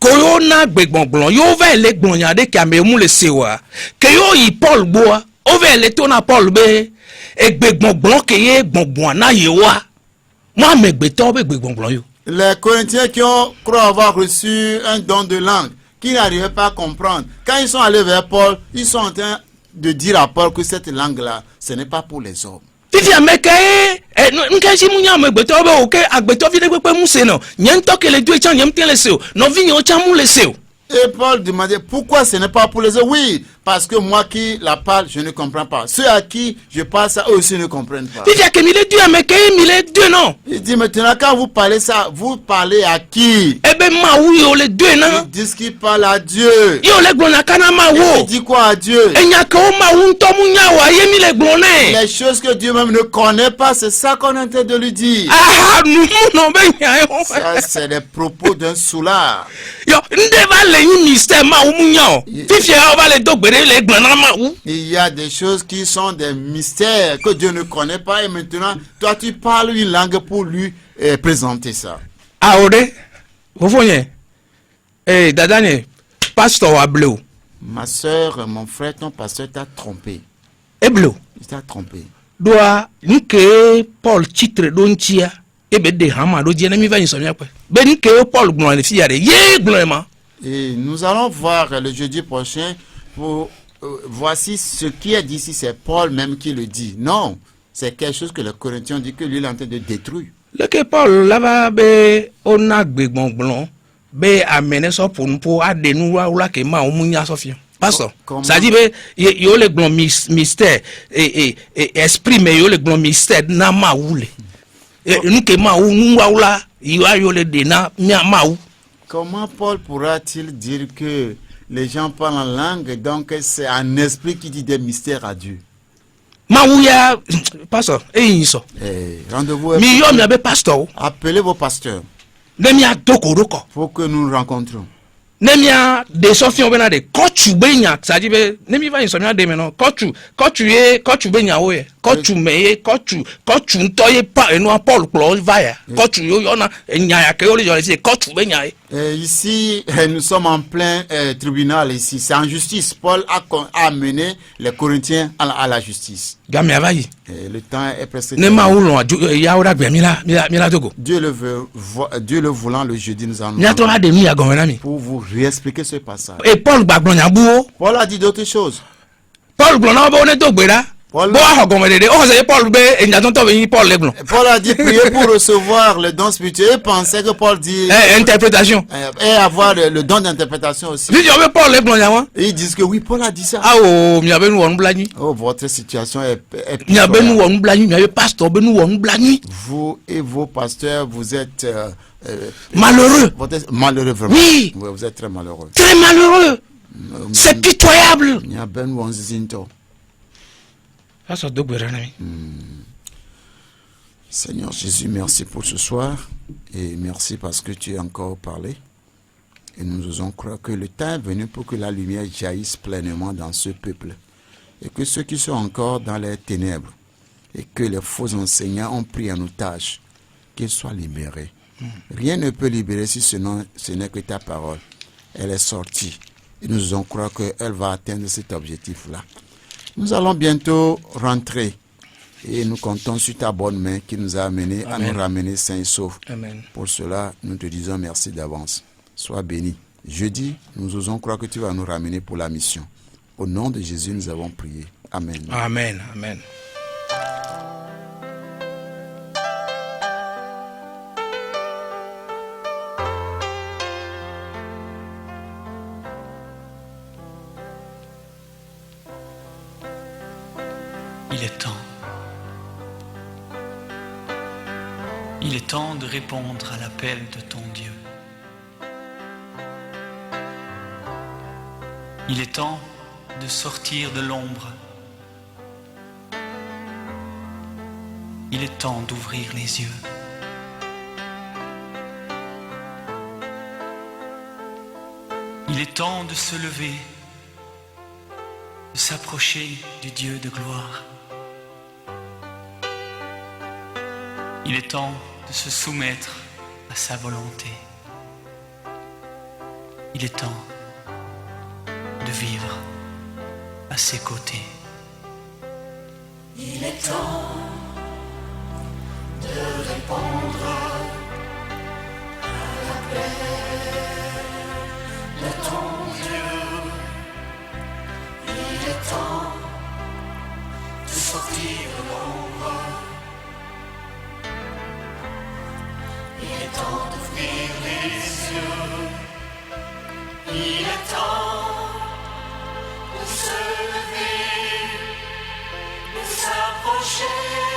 [SPEAKER 4] koyona gbegbogbon yo ve le gbonyan de kamemu le sewa ke yo yi Paul boa o ve le to na Paul be gbegbogbon ke ye gbongbon na yewa moi megbeto be gbegbogbon yo.
[SPEAKER 3] Les Corinthiens qui ont croient avoir reçu un don de langue, qui n'arrivaient pas à comprendre, quand ils sont allés vers Paul, ils sont en train de dire à Paul que cette langue-là, ce n'est pas pour les hommes.
[SPEAKER 4] Fifi ameka nkaji munya megbeto be oke agbeto fi de pepe mu se no nyen to ke le du e chan nyem ten le se o no vi nyo chan mu le se o
[SPEAKER 3] Et Paul demandait pourquoi ce n'est pas pour les autres. Oui, parce que moi qui la parle, je ne comprends pas. Ceux à qui je parle ça, eux aussi ne comprennent pas.
[SPEAKER 4] Il dit que il est Dieu, mais qu'il est Dieu, non.
[SPEAKER 3] Il dit maintenant, quand vous parlez ça, vous parlez à qui?
[SPEAKER 4] Eh ben, ma oui, on est Dieu, non.
[SPEAKER 3] Ils disent qu'ils parlent à Dieu.
[SPEAKER 4] Yo le glona kana ma
[SPEAKER 3] Il
[SPEAKER 4] wo.
[SPEAKER 3] dit quoi à Dieu?
[SPEAKER 4] E nya ka o ma wu nto mu nya wa ye mi le glone.
[SPEAKER 3] Les choses que Dieu même ne connaît pas, c'est ça qu'on est en train de lui dire.
[SPEAKER 4] Ah, nous non ben nya yo.
[SPEAKER 3] Ça, c'est les propos d'un soulard.
[SPEAKER 4] Yo, nde va le yin mystère ma wu mu nya o. Fifi o va le dogbere le glona ma wu.
[SPEAKER 3] Il y a des choses qui sont des mystères que Dieu ne connaît pas et maintenant, toi tu parles une langue pour lui présenter ça.
[SPEAKER 4] Ah ode. Wo fonye. Eh dadane pastor wa bleu.
[SPEAKER 3] Ma soeur, mon frère, ton pasteur t'a trompé.
[SPEAKER 4] E bleu.
[SPEAKER 3] Il t'a trompé.
[SPEAKER 4] Doa nke Paul titre don tia. E be de hama do je na mi va yin so mi ape. Be nke Paul glon le fi ya de ye glon ma.
[SPEAKER 3] Et nous allons voir le jeudi prochain pour voici ce qui est dit ici, c'est Paul même qui le dit. Non, c'est quelque chose que les Corinthiens ont dit que lui il est en train de détruire.
[SPEAKER 4] Le que Paul là-bas be ona gbegbon glon be amene so pour adenu wa ke ma o munya so fi. Pastor, ça dit be yo le glon mystère et esprit mais yo le glon mystère na ma wule. Nous ke ma ou nous wa la yo le de na ma ou.
[SPEAKER 3] Comment Paul pourra-t-il dire que les gens parlent en langue, donc c'est un esprit qui dit des mystères à Dieu?
[SPEAKER 4] Mawuya, pastor, so.
[SPEAKER 3] Rendez-vous.
[SPEAKER 4] Mi yo mi abe pastor.
[SPEAKER 3] Appelez vos pasteurs.
[SPEAKER 4] Nemia doko.
[SPEAKER 3] Faut que nous nous rencontrons.
[SPEAKER 4] Nemia de Sophie obena de kochu benya, ça dit be nemi va insomnia de meno. Kochu benya oye. Kochu meye, kochu ntoye pa eno Paul klo vaya. Kochu yo yona enya ya ke ole jole si kochu benya.
[SPEAKER 3] Ici, nous sommes en plein tribunal ici. C'est en justice. Paul a amené les Corinthiens à la justice.
[SPEAKER 4] Gamé avayi.
[SPEAKER 3] Le temps est presque.
[SPEAKER 4] Nema oulon ya ora gbe mila dogo.
[SPEAKER 3] Dieu le voulant, le jeudi nous allons. Pour vous réexpliquer ce passage.
[SPEAKER 4] Et Paul gbagbon ya buo.
[SPEAKER 3] Paul a dit d'autres choses.
[SPEAKER 4] Paul glona bo ne dogbera. Paul a
[SPEAKER 3] dit prier pour recevoir le don spirituel. Il pensait que Paul dit
[SPEAKER 4] interprétation
[SPEAKER 3] et avoir le don d'interprétation aussi. Ils disent que oui, Paul a dit ça. Oh, votre situation est vous et vos pasteurs, vous êtes
[SPEAKER 4] malheureux.
[SPEAKER 3] Malheureux vraiment.
[SPEAKER 4] Oui.
[SPEAKER 3] Vous êtes très malheureux.
[SPEAKER 4] Très malheureux. C'est pitoyable.
[SPEAKER 3] Seigneur Jésus, merci pour ce soir et merci parce que tu as encore parlé. Et nous osons croire que le temps est venu pour que la lumière jaillisse pleinement dans ce peuple. Et que ceux qui sont encore dans les ténèbres et que les faux enseignants ont pris en otage, qu'ils soient libérés. Rien ne peut libérer si ce n'est que ta parole. Elle est sortie. Et nous osons croire qu'elle va atteindre cet objectif-là. Nous allons bientôt rentrer et nous comptons sur ta bonne main qui nous a amenés à nous ramener sains et saufs.
[SPEAKER 4] Amen.
[SPEAKER 3] Pour cela, nous te disons merci d'avance. Sois béni. Jeudi, nous osons croire que tu vas nous ramener pour la mission. Au nom de Jésus, nous avons prié. Amen.
[SPEAKER 4] Amen. Amen.
[SPEAKER 1] Il est temps. Il est temps de répondre à l'appel de ton Dieu. Il est temps de sortir de l'ombre. Il est temps d'ouvrir les yeux. Il est temps de se lever, de s'approcher du Dieu de gloire. Il est temps de se soumettre à sa volonté. Il est temps de vivre à ses côtés.
[SPEAKER 5] Il est temps de répondre à l'appel de ton Dieu. Il est temps de sortir de l'ombre. Il est temps d'ouvrir les yeux. Il temps de se lever, de s'approcher.